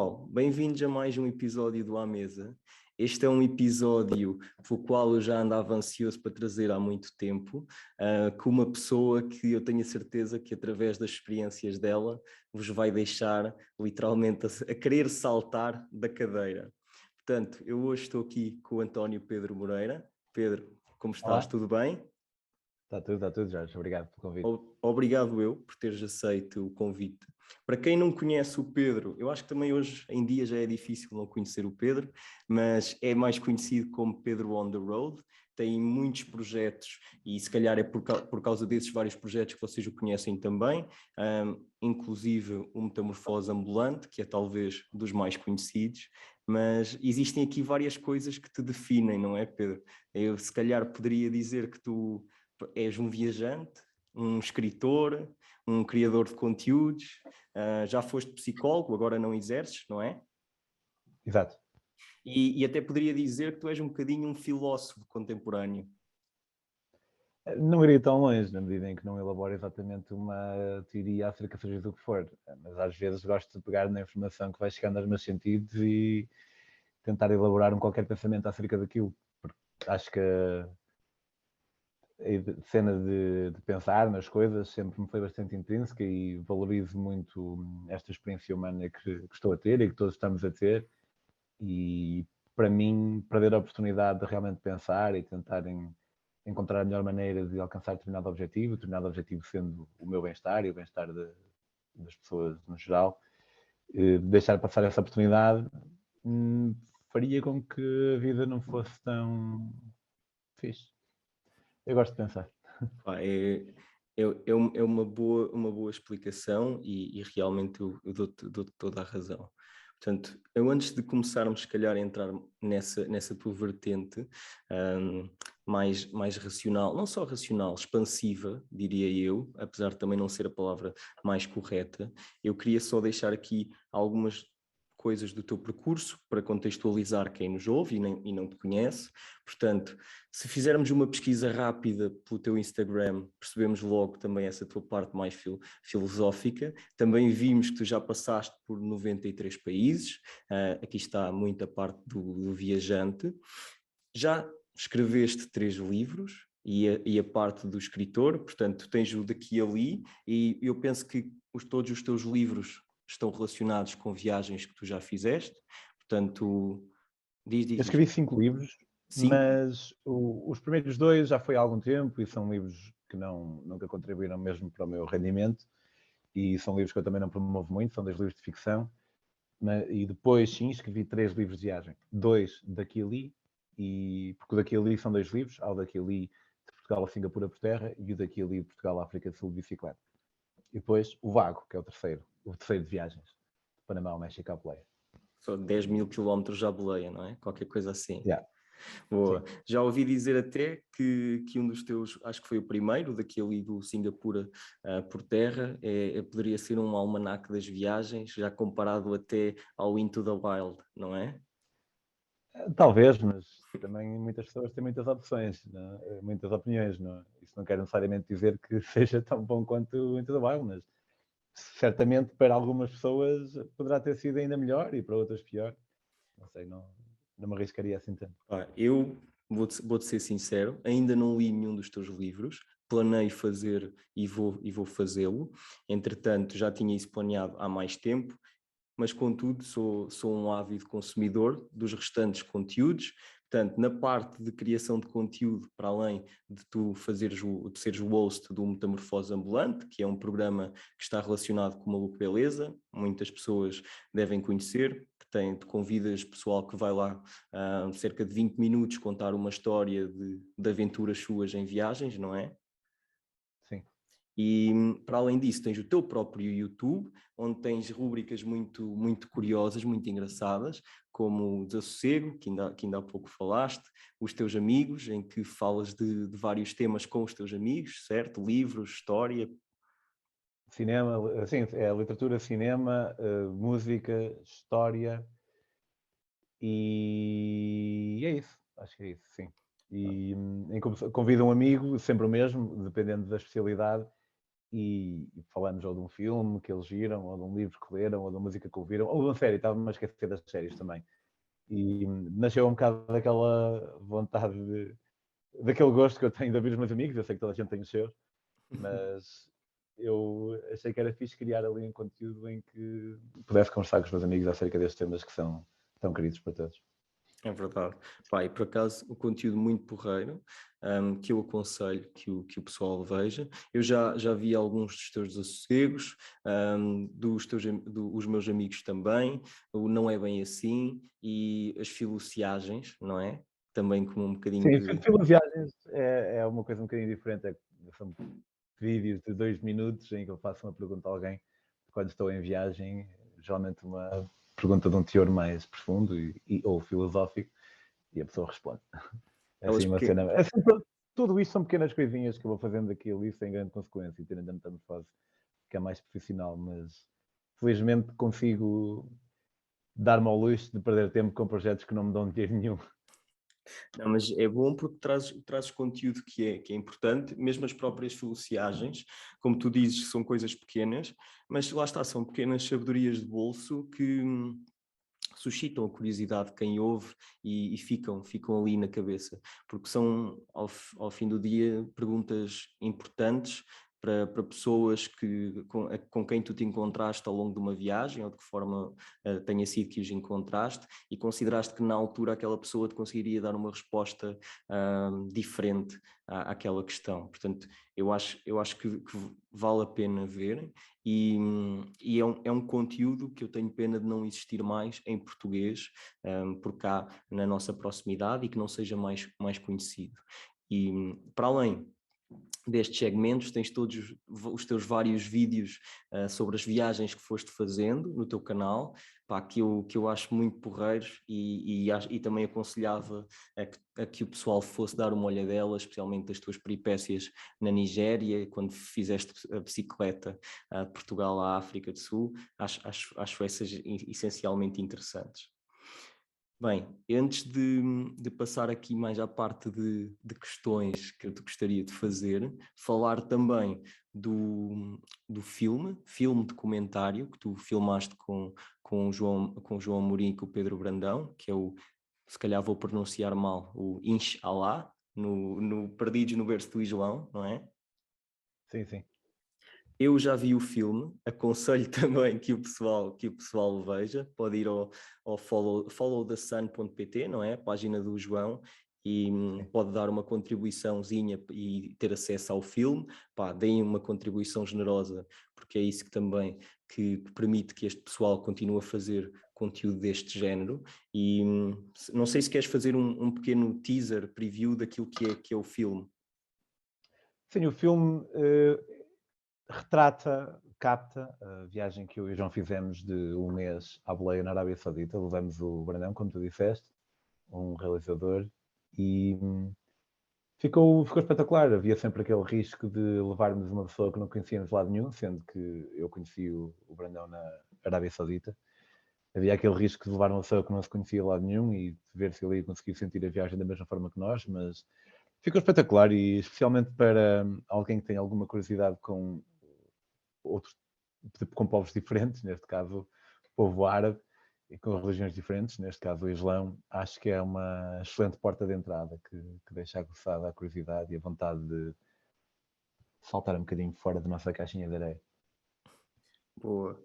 pessoal, bem-vindos a mais um episódio do À Mesa. Este é um episódio pelo qual eu já andava ansioso para trazer há muito tempo, com uma pessoa que eu tenho a certeza que através das experiências dela vos vai deixar literalmente a querer saltar da cadeira. Portanto, eu hoje estou aqui com o António Pedro Moreira. Pedro, como estás? Olá, Tudo bem? está tudo, Jorge. Obrigado pelo convite. Obrigado eu por teres aceito o convite. Para quem não conhece o Pedro, eu acho que também hoje em dia já é difícil não conhecer o Pedro, mas é mais conhecido como Pedro on the Road. Tem muitos projetos e se calhar é por causa desses vários projetos que vocês o conhecem também, inclusive o Metamorfose Ambulante, que é talvez dos mais conhecidos, mas existem aqui várias coisas que te definem, não é, Pedro? Eu se calhar poderia dizer que tu és um viajante, um escritor, um criador de conteúdos, já foste psicólogo, agora não exerces, não é? Exato. E até poderia dizer que tu és um bocadinho um filósofo contemporâneo. Não iria tão longe, na medida em que não elaboro exatamente uma teoria acerca seja do que for, mas às vezes gosto de pegar na informação que vai chegando aos meus sentidos e tentar elaborar qualquer pensamento acerca daquilo, porque acho que a cena de pensar nas coisas sempre me foi bastante intrínseca e valorizo muito esta experiência humana que estou a ter e que todos estamos a ter. E para mim, perder a oportunidade de realmente pensar e tentar encontrar a melhor maneira de alcançar determinado objetivo sendo o meu bem-estar e o bem-estar das pessoas no geral, deixar passar essa oportunidade faria com que a vida não fosse tão fixe. Eu gosto de pensar. É uma boa explicação e realmente eu dou-te toda a razão. Portanto, eu antes de começarmos, se calhar, a entrar nessa tua vertente mais racional, não só racional, expansiva, diria eu, apesar de também não ser a palavra mais correta, eu queria só deixar aqui algumas coisas do teu percurso para contextualizar quem nos ouve e não te conhece. Portanto, se fizermos uma pesquisa rápida pelo teu Instagram, percebemos logo também essa tua parte mais filosófica. Também vimos que tu já passaste por 93 países. Aqui está muita parte do viajante. Já escreveste 3 livros e a parte do escritor, portanto, tens o daqui e ali, e eu penso que todos os teus livros estão relacionados com viagens que tu já fizeste. Portanto, Eu diz. escrevi 5 livros, 5? mas os primeiros 2 já foi há algum tempo e são livros que nunca contribuíram mesmo para o meu rendimento e são livros que eu também não promovo muito, são 2 livros de ficção. E depois, sim, escrevi 3 livros de viagem. 2 daqui ali, porque o daqui ali são 2 livros, há o daqui ali de Portugal a Singapura por terra e o daqui ali de Portugal à África do Sul de bicicleta. E depois o Vago, que é o terceiro de viagens, de Panamá ao México à Pleia. Só 10 mil quilómetros já boleia, não é? Qualquer coisa assim. Yeah, Boa. sim. Já ouvi dizer até que um dos teus, acho que foi o primeiro, daquele do Singapura por terra, poderia ser um almanaque das viagens, já comparado até ao Into the Wild, não é? Talvez, mas também muitas pessoas têm muitas opções, não é? Muitas opiniões. Não é? Isso não quer necessariamente dizer que seja tão bom quanto o Into the Wild, mas certamente para algumas pessoas poderá ter sido ainda melhor e para outras pior. Não sei, não me arriscaria assim tanto. Eu vou-te ser sincero, ainda não li nenhum dos teus livros, planei fazer e vou fazê-lo. Entretanto, já tinha isso planeado há mais tempo, mas contudo sou um ávido consumidor dos restantes conteúdos. Portanto, na parte de criação de conteúdo, para além de tu de seres o host do Metamorfose Ambulante, que é um programa que está relacionado com o Maluco Beleza, muitas pessoas devem conhecer, te convidas pessoal que vai lá cerca de 20 minutos contar uma história de aventuras suas em viagens, não é? Sim. E para além disso, tens o teu próprio YouTube, onde tens rúbricas muito curiosas, muito engraçadas, como o Desassossego, que ainda há pouco falaste, os teus amigos, em que falas de vários temas com os teus amigos, certo? Livros, história. Cinema, sim, é literatura, cinema, música, história e é isso. Acho que é isso, sim. E convido um amigo, sempre o mesmo, dependendo da especialidade, e falamos ou de um filme que eles viram, ou de um livro que leram, ou de uma música que ouviram, ou de uma série, estava-me a esquecer das séries também. E nasceu um bocado daquela vontade, daquele gosto que eu tenho de ouvir os meus amigos, eu sei que toda a gente tem os seus, mas eu achei que era fixe criar ali um conteúdo em que pudesse conversar com os meus amigos acerca destes temas que são tão queridos para todos. É verdade. Pá, e por acaso, o conteúdo muito porreiro, que eu aconselho que o pessoal veja. Eu já vi alguns dos teus desassossegos, dos meus amigos também, o Não É Bem Assim e as filociagens, não é? Também com um bocadinho Sim, de... filmes viagens é uma coisa um bocadinho diferente. São vídeos de 2 minutos em que eu faço uma pergunta a alguém quando estou em viagem, geralmente uma pergunta de um teor mais profundo ou filosófico, e a pessoa responde. É Aquelas assim uma cena. pequenas. Tudo isto são pequenas coisinhas que eu vou fazendo aqui ali sem grande consequência, e tendo ainda uma fase que é mais profissional, mas felizmente consigo dar-me ao luxo de perder tempo com projetos que não me dão dinheiro nenhum. Não, mas é bom porque trazes conteúdo que é importante, mesmo as próprias filociagens, como tu dizes, são coisas pequenas, mas lá está, são pequenas sabedorias de bolso que suscitam a curiosidade de quem ouve e ficam ali na cabeça, porque são, ao fim do dia, perguntas importantes para pessoas com quem tu te encontraste ao longo de uma viagem, ou de que forma tenha sido que os encontraste, e consideraste que na altura aquela pessoa te conseguiria dar uma resposta diferente àquela questão. Portanto, eu acho que vale a pena verem, e é um conteúdo que eu tenho pena de não existir mais em português, por cá na nossa proximidade, e que não seja mais conhecido. E para além destes segmentos, tens todos os teus vários vídeos sobre as viagens que foste fazendo no teu canal, pá, que eu acho muito porreiros, e também aconselhava a que o pessoal fosse dar uma olhadela, especialmente das tuas peripécias na Nigéria, quando fizeste a bicicleta de Portugal à África do Sul. Acho essas essencialmente interessantes. Bem, antes de passar aqui mais à parte de questões que eu te gostaria de fazer, falar também do filme documentário que tu filmaste com o João Amorim e com o Pedro Brandão, que é se calhar vou pronunciar mal, o Inshallah, no Perdidos no Berço do Islão, não é? Sim, sim. Eu já vi o filme, aconselho também que o pessoal veja. Pode ir ao followthesun.pt, não é? A página do João, e Sim. pode dar uma contribuiçãozinha e ter acesso ao filme. Pá, deem uma contribuição generosa, porque é isso que também que permite que este pessoal continue a fazer conteúdo deste género. E não sei se queres fazer um pequeno teaser, preview daquilo que é o filme. Sim, o filme capta a viagem que eu e o João fizemos de um mês à boleia na Arábia Saudita. Levamos o Brandão, como tu disseste, um realizador, e ficou espetacular. Havia sempre aquele risco de levarmos uma pessoa que não conhecíamos de lado nenhum, sendo que eu conheci o Brandão na Arábia Saudita. Havia aquele risco de levar uma pessoa que não se conhecia de lado nenhum e de ver se ele ia conseguir sentir a viagem da mesma forma que nós, mas ficou espetacular, e especialmente para alguém que tem alguma curiosidade com outros, com povos diferentes, neste caso o povo árabe, e com religiões diferentes, neste caso o Islão, acho que é uma excelente porta de entrada que deixa aguçada a curiosidade e a vontade de saltar um bocadinho fora da nossa caixinha de areia. Boa.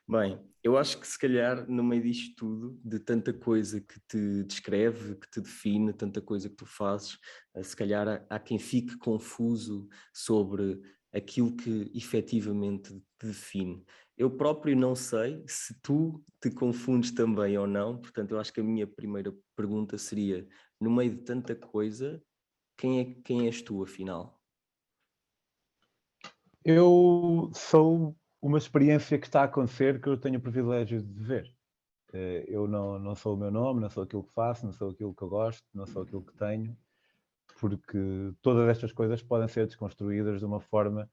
Bem, eu acho que se calhar no meio disto tudo, de tanta coisa que te descreve, que te define, tanta coisa que tu fazes, se calhar há quem fique confuso sobre aquilo que efetivamente te define. Eu próprio não sei se tu te confundes também ou não, portanto eu acho que a minha primeira pergunta seria, no meio de tanta coisa, quem és tu afinal? Eu sou uma experiência que está a acontecer que eu tenho o privilégio de ver. Eu não sou o meu nome, não sou aquilo que faço, não sou aquilo que eu gosto, não sou aquilo que tenho, porque todas estas coisas podem ser desconstruídas de uma forma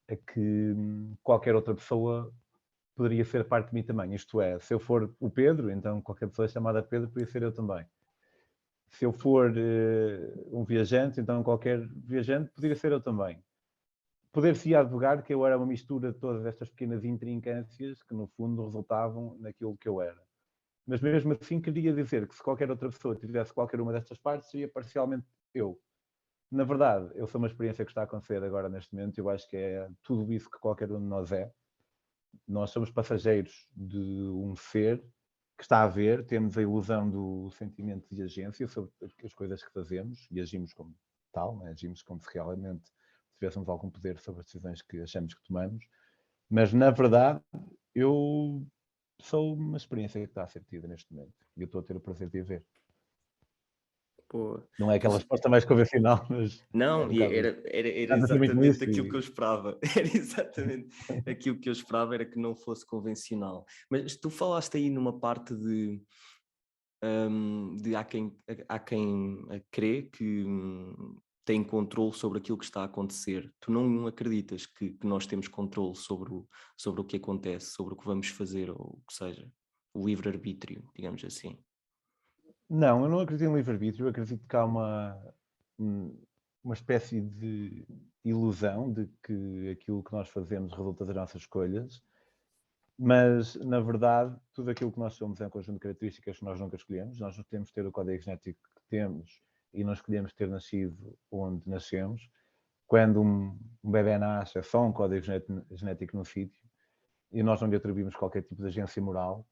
a que qualquer outra pessoa poderia ser parte de mim também. Isto é, se eu for o Pedro, então qualquer pessoa chamada Pedro poderia ser eu também. Se eu for um viajante, então qualquer viajante poderia ser eu também. poder-se advogar que eu era uma mistura de todas estas pequenas intrincâncias que, no fundo, resultavam naquilo que eu era. Mas mesmo assim queria dizer que se qualquer outra pessoa tivesse qualquer uma destas partes, seria parcialmente eu. Na verdade, eu sou uma experiência que está a acontecer agora neste momento, eu acho que é tudo isso que qualquer um de nós é. Nós somos passageiros de um ser que está a ver, temos a ilusão do sentimento de agência sobre as coisas que fazemos e agimos como tal, né? Agimos como se realmente tivéssemos algum poder sobre as decisões que achamos que tomamos, mas na verdade eu sou uma experiência que está a ser tida neste momento e eu estou a ter o prazer de a ver. Pô, Não é tu, aquela resposta mais convencional, mas é não, um e bocado isso. era Estás a ser muito exatamente nisso aquilo que eu e... esperava. Era exatamente aquilo que eu esperava, era que não fosse convencional. Mas tu falaste aí numa parte de há quem crê que tem controle sobre aquilo que está a acontecer. Tu não acreditas que nós temos controle sobre o que acontece, sobre o que vamos fazer, ou o que seja, o livre-arbítrio, digamos assim. Não, eu não acredito em livre-arbítrio, eu acredito que há uma espécie de ilusão de que aquilo que nós fazemos resulta das nossas escolhas, mas, na verdade, tudo aquilo que nós somos é um conjunto de características que nós nunca escolhemos. Nós não temos de ter o código genético que temos e não escolhemos ter nascido onde nascemos. Quando um bebê nasce, é só um código genético no sítio e nós não lhe atribuímos qualquer tipo de agência moral.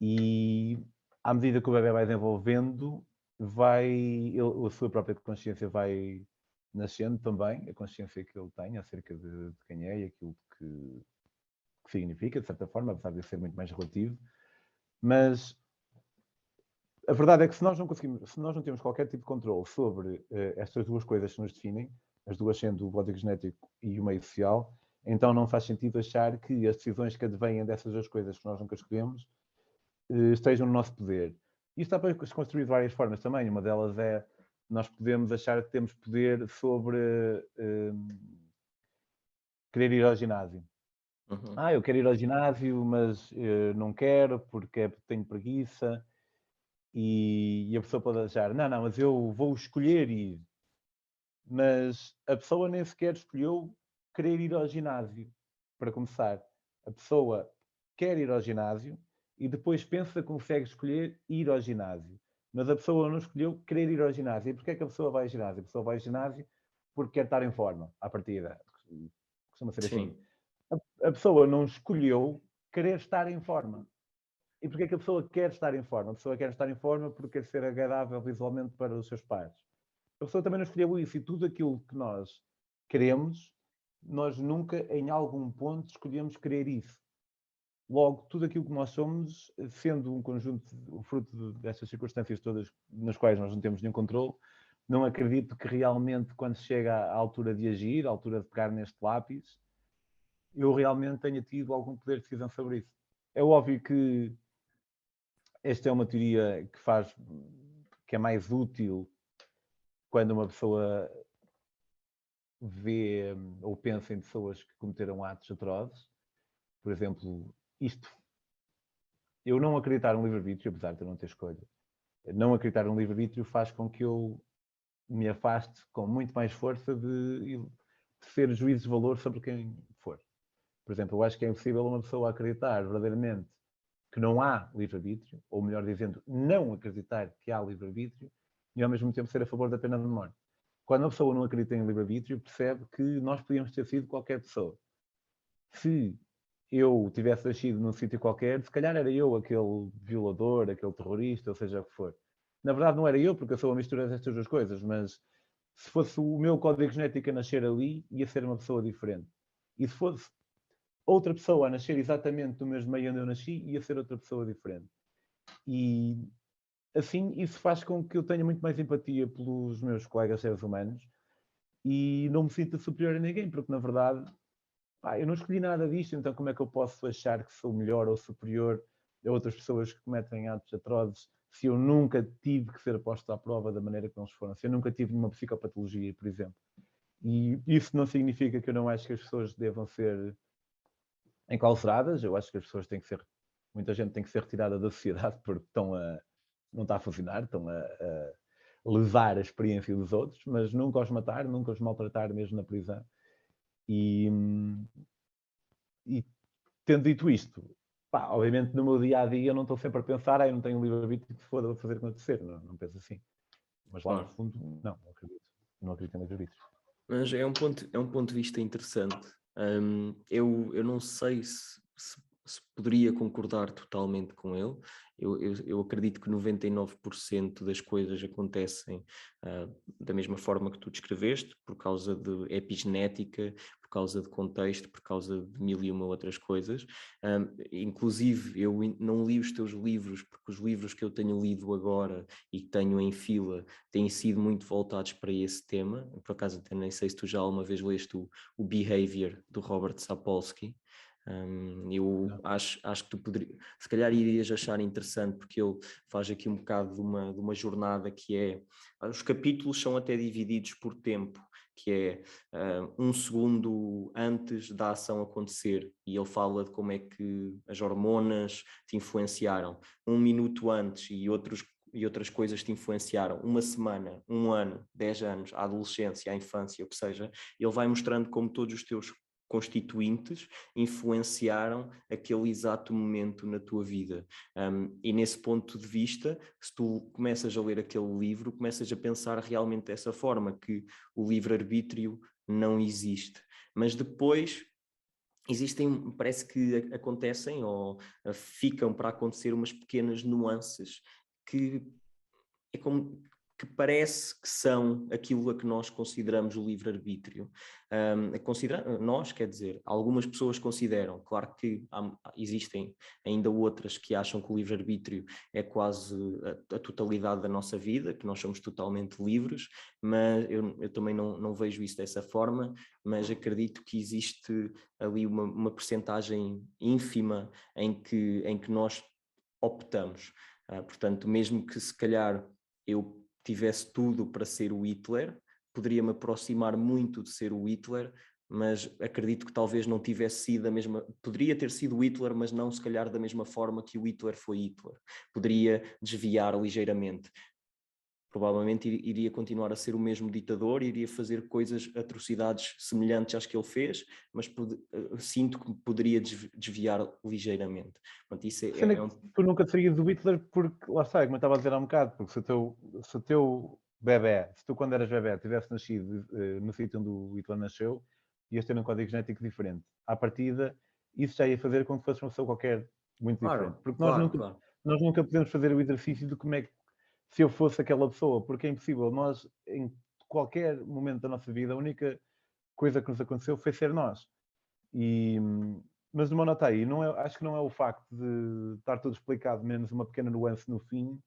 E à medida que o bebê vai desenvolvendo, a sua própria consciência vai nascendo também, a consciência que ele tem acerca de quem é e aquilo que significa, de certa forma, apesar de ser muito mais relativo. Mas a verdade é que se nós não temos qualquer tipo de controle sobre estas duas coisas que nos definem, as duas sendo o código genético e o meio social, então não faz sentido achar que as decisões que advêm dessas duas coisas que nós nunca escolhemos estejam no nosso poder. Isto está para se construir de várias formas também. Uma delas é nós podemos achar que temos poder sobre querer ir ao ginásio. Uhum. Eu quero ir ao ginásio, mas não quero porque tenho preguiça. E a pessoa pode achar, não, mas eu vou escolher ir. Mas a pessoa nem sequer escolheu querer ir ao ginásio, para começar. A pessoa quer ir ao ginásio e depois pensa que consegue escolher ir ao ginásio. Mas a pessoa não escolheu querer ir ao ginásio. E porquê é que a pessoa vai ao ginásio? A pessoa vai ao ginásio porque quer estar em forma, à partida. Costuma ser assim. Sim. A pessoa não escolheu querer estar em forma. E porquê é que a pessoa quer estar em forma? A pessoa quer estar em forma porque quer ser agradável visualmente para os seus pais. A pessoa também não escolheu isso e tudo aquilo que nós queremos, nós nunca em algum ponto escolhemos querer isso. Logo, tudo aquilo que nós somos, sendo um conjunto, o fruto destas circunstâncias todas nas quais nós não temos nenhum controle, não acredito que realmente quando chega à altura de agir, à altura de pegar neste lápis, eu realmente tenha tido algum poder de decisão sobre isso. É óbvio que esta é uma teoria que é mais útil quando uma pessoa vê ou pensa em pessoas que cometeram atos atrozes. Por exemplo, eu não acreditar no livre-arbítrio, apesar de eu não ter escolha, não acreditar no livre-arbítrio faz com que eu me afaste com muito mais força de ser juízo de valor sobre quem for. Por exemplo, eu acho que é impossível uma pessoa acreditar verdadeiramente que não há livre-arbítrio, ou melhor dizendo, não acreditar que há livre-arbítrio, e ao mesmo tempo ser a favor da pena de morte. Quando uma pessoa não acredita em livre-arbítrio, percebe que nós podíamos ter sido qualquer pessoa. Se eu tivesse nascido num sítio qualquer, se calhar era eu aquele violador, aquele terrorista, ou seja o que for. Na verdade não era eu, porque eu sou a mistura destas duas coisas, mas se fosse o meu código genético a nascer ali, ia ser uma pessoa diferente. E se fosse outra pessoa a nascer exatamente no mesmo meio onde eu nasci, ia ser outra pessoa diferente. E assim, isso faz com que eu tenha muito mais empatia pelos meus colegas seres humanos e não me sinta superior a ninguém, porque na verdade eu não escolhi nada disto, então como é que eu posso achar que sou melhor ou superior a outras pessoas que cometem atos atrozes se eu nunca tive que ser posto à prova da maneira que eles foram, se eu nunca tive nenhuma psicopatologia, por exemplo. E isso não significa que eu não acho que as pessoas devam ser enclausuradas, eu acho que as pessoas têm que ser, muita gente tem que ser retirada da sociedade porque não está a funcionar, estão a levar a experiência dos outros, mas nunca os matar, nunca os maltratar mesmo na prisão. E tendo dito isto, pá, obviamente no meu dia-a-dia eu não estou sempre a pensar, eu não tenho livre-arbítrio que foda, vou fazer acontecer, não penso assim. Mas lá no Claro. fundo, não acredito. Não acredito em livre-arbítrio. Mas é um ponto de vista interessante. Eu não sei se poderia concordar totalmente com ele. Eu acredito que 99% das coisas acontecem da mesma forma que tu descreveste, por causa de epigenética, por causa de contexto, por causa de mil e uma outras coisas. Inclusive, eu não li os teus livros, porque os livros que eu tenho lido agora e que tenho em fila têm sido muito voltados para esse tema. Por acaso, até nem sei se tu já alguma vez leste o Behavior, do Robert Sapolsky. Eu acho que tu poderias, se calhar irias achar interessante, porque ele faz aqui um bocado de uma jornada que é, os capítulos são até divididos por tempo, que é um segundo antes da ação acontecer, e ele fala de como é que as hormonas te influenciaram, um minuto antes e outras coisas te influenciaram, uma semana, um ano, 10 anos, a adolescência, a infância, o que seja, ele vai mostrando como todos os teus constituintes influenciaram aquele exato momento na tua vida. E nesse ponto de vista, se tu começas a ler aquele livro, começas a pensar realmente dessa forma, que o livre-arbítrio não existe. Mas depois existem, parece que acontecem ou ficam para acontecer umas pequenas nuances que é como que parece que são aquilo a que nós consideramos o livre-arbítrio. Nós, quer dizer, algumas pessoas consideram, claro que existem ainda outras que acham que o livre-arbítrio é quase a totalidade da nossa vida, que nós somos totalmente livres, mas eu também não vejo isso dessa forma, mas acredito que existe ali uma percentagem ínfima em que nós optamos. Portanto, mesmo que se calhar eu tivesse tudo para ser o Hitler, poderia-me aproximar muito de ser o Hitler, mas acredito que talvez não tivesse sido a mesma, poderia ter sido o Hitler, mas não se calhar da mesma forma que o Hitler foi Hitler. Poderia desviar ligeiramente. Provavelmente iria continuar a ser o mesmo ditador, iria fazer coisas, atrocidades semelhantes às que ele fez, mas sinto que poderia desviar ligeiramente. Portanto, isso Sendo que tu nunca serias o Hitler porque, lá está, como eu estava a dizer há um bocado, porque se o teu bebê, se tu quando eras bebê tivesse nascido no sítio onde o Hitler nasceu, ias ter um código genético diferente. À partida, isso já ia fazer com que fosse uma pessoa qualquer muito diferente. Porque nós nunca podemos fazer o exercício de como é que, se eu fosse aquela pessoa, porque é impossível. Nós, em qualquer momento da nossa vida, a única coisa que nos aconteceu foi ser nós. Mas numa nota aí, acho que não é o facto de estar tudo explicado, menos uma pequena nuance no fim,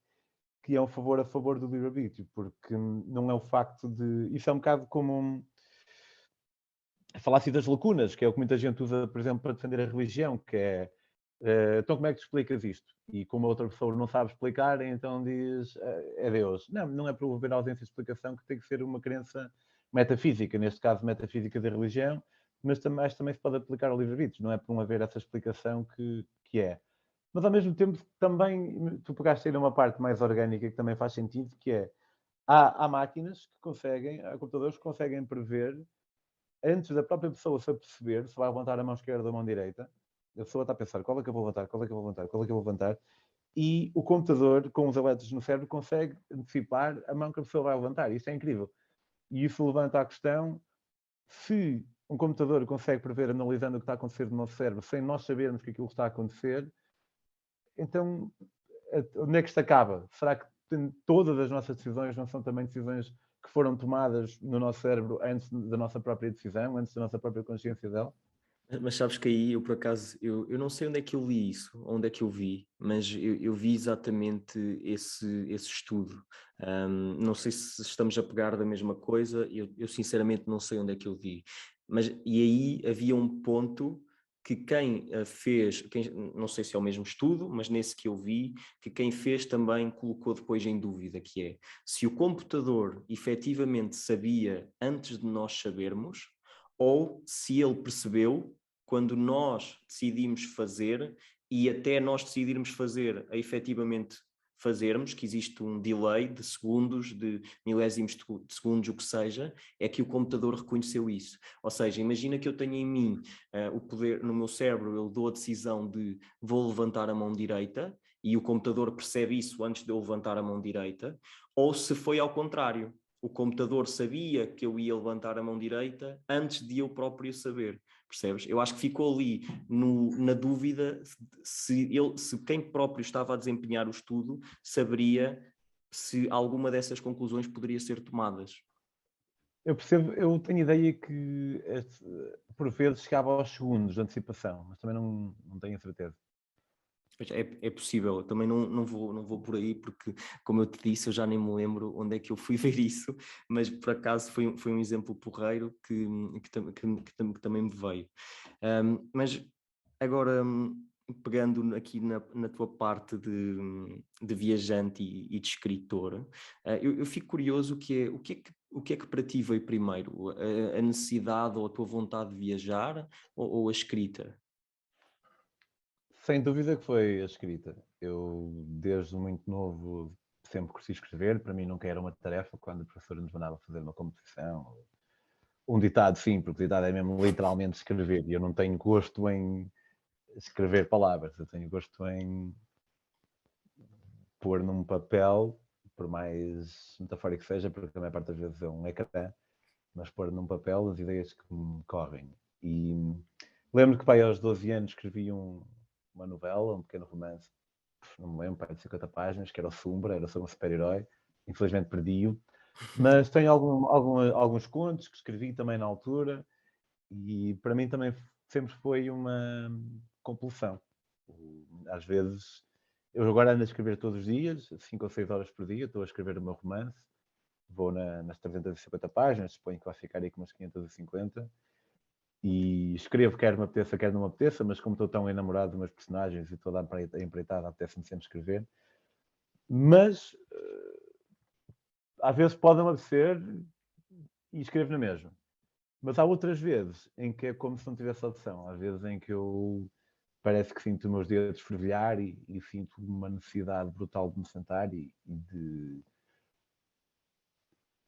que é a favor do livre-arbítrio, porque não é o facto de... Isso é um bocado como a falácia das lacunas, que é o que muita gente usa, por exemplo, para defender a religião, que é então como é que tu explicas isto? E como a outra pessoa não sabe explicar, então diz é Deus. Não é por haver ausência de explicação que tem que ser uma crença metafísica, neste caso metafísica da religião, mas também se pode aplicar ao livre-arbítrio, não é por não haver essa explicação que é. Mas ao mesmo tempo também, tu pegaste aí numa parte mais orgânica que também faz sentido, que é, há máquinas que conseguem, há computadores que conseguem prever, antes da própria pessoa se aperceber, se vai levantar a mão esquerda ou a mão direita, a pessoa está a pensar qual é que eu vou levantar, qual é que eu vou levantar, qual é que eu vou levantar, e o computador, com os elétrons no cérebro, consegue antecipar a mão que a pessoa vai levantar. Isso é incrível. E isso levanta a questão, se um computador consegue prever, analisando o que está a acontecer no nosso cérebro, sem nós sabermos que aquilo está a acontecer, então, onde é que isto acaba? Será que todas as nossas decisões não são também decisões que foram tomadas no nosso cérebro antes da nossa própria decisão, antes da nossa própria consciência dela? Mas sabes que aí eu por acaso, eu não sei onde é que eu li isso, onde é que eu vi, mas eu vi exatamente esse estudo. Não sei se estamos a pegar da mesma coisa, eu sinceramente não sei onde é que eu vi. Mas e aí havia um ponto que quem fez, não sei se é o mesmo estudo, mas nesse que eu vi, que quem fez também colocou depois em dúvida, que é, se o computador efetivamente sabia antes de nós sabermos, ou se ele percebeu quando nós decidimos fazer e até nós decidirmos fazer, a efetivamente fazermos, que existe um delay de segundos, de milésimos de segundos, o que seja, é que o computador reconheceu isso. Ou seja, imagina que eu tenho em mim o poder, no meu cérebro, eu dou a decisão de vou levantar a mão direita e o computador percebe isso antes de eu levantar a mão direita, ou se foi ao contrário. O computador sabia que eu ia levantar a mão direita antes de eu próprio saber, percebes? Eu acho que ficou ali na dúvida se quem próprio estava a desempenhar o estudo saberia se alguma dessas conclusões poderia ser tomadas. Eu percebo, eu tenho ideia que por vezes chegava aos segundos de antecipação, mas também não tenho a certeza. É possível, eu também não vou por aí, porque, como eu te disse, eu já nem me lembro onde é que eu fui ver isso, mas por acaso foi um exemplo porreiro que também me veio. Mas agora, pegando aqui na tua parte de viajante e de escritor, eu fico curioso o que é que para ti veio primeiro? A necessidade ou a tua vontade de viajar ou a escrita? Sem dúvida que foi a escrita. Eu, desde muito novo, sempre curti escrever. Para mim nunca era uma tarefa quando o professor nos mandava fazer uma composição. Um ditado, sim, porque o ditado é mesmo literalmente escrever. E eu não tenho gosto em escrever palavras. Eu tenho gosto em pôr num papel, por mais metafórico que seja, porque a maior parte das vezes é um ecrã, mas pôr num papel as ideias que me correm. E lembro que, pai, aos 12 anos escrevi uma novela, um pequeno romance, não me lembro, pai, de 50 páginas, que era o Sombra, era sobre um super-herói. Infelizmente perdi-o. Mas tenho alguns contos que escrevi também na altura e para mim também sempre foi uma compulsão. Às vezes, eu agora ando a escrever todos os dias, 5 ou 6 horas por dia, estou a escrever o meu romance, vou nas 350 páginas, suponho que vai ficar aí com umas 550, e escrevo quer me apeteça, quer não me apeteça, mas como estou tão enamorado dos meus personagens e toda a empreitada, apetece-me sempre escrever. Mas às vezes pode-me apetecer e escrevo na mesma. Mas há outras vezes em que é como se não tivesse opção. Às vezes em que eu parece que sinto os meus dedos fervilhar e sinto uma necessidade brutal de me sentar e de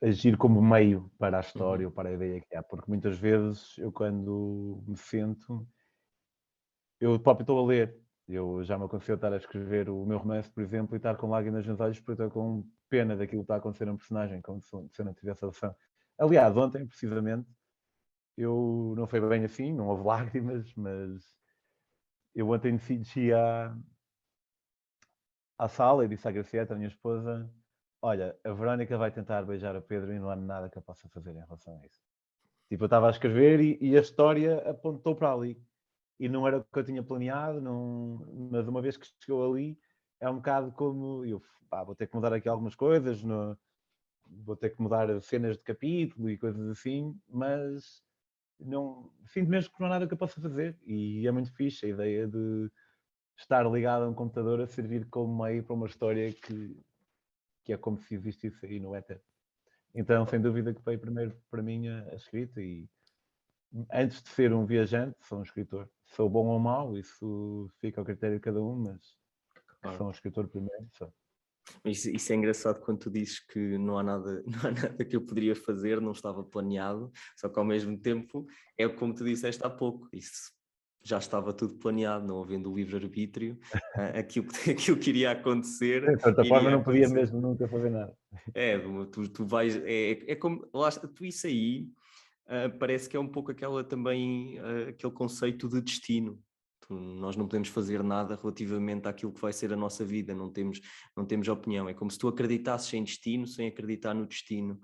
agir como meio para a história ou para a ideia que há. Porque muitas vezes eu, quando me sento, eu próprio estou a ler. Eu já me aconteceu estar a escrever o meu romance, por exemplo, e estar com lágrimas nos olhos porque estou com pena daquilo que está a acontecer a um personagem, como se eu não tivesse a opção. Aliás, ontem, precisamente, eu não foi bem assim, não houve lágrimas, mas eu ontem desci à sala e disse à Gracieta, a minha esposa, olha, a Verónica vai tentar beijar o Pedro e não há nada que eu possa fazer em relação a isso. Tipo, eu estava a escrever e a história apontou para ali. E não era o que eu tinha planeado, mas uma vez que chegou ali, é um bocado como eu vou ter que mudar aqui algumas coisas, vou ter que mudar cenas de capítulo e coisas assim, mas não sinto mesmo que não há nada que eu possa fazer. E é muito fixe a ideia de estar ligado a um computador a servir como meio para uma história que é como se existisse aí no éter. Então, sem dúvida que veio primeiro para mim a escrita e antes de ser um viajante, sou um escritor. Sou bom ou mau, isso fica ao critério de cada um, mas Claro. sou um escritor primeiro. Sou. Isso é engraçado quando tu dizes que não há nada, não há nada que eu poderia fazer, não estava planeado, só que ao mesmo tempo é como tu disseste há pouco, isso já estava tudo planeado, não havendo o livre-arbítrio, aquilo que iria acontecer, De certa forma, iria não podia acontecer. mesmo nunca fazer nada. É, tu vais, é como, lá, tu isso aí parece que é um pouco aquela também, aquele conceito de destino. Nós não podemos fazer nada relativamente àquilo que vai ser a nossa vida, não temos opinião. É como se tu acreditasses em destino sem acreditar no destino,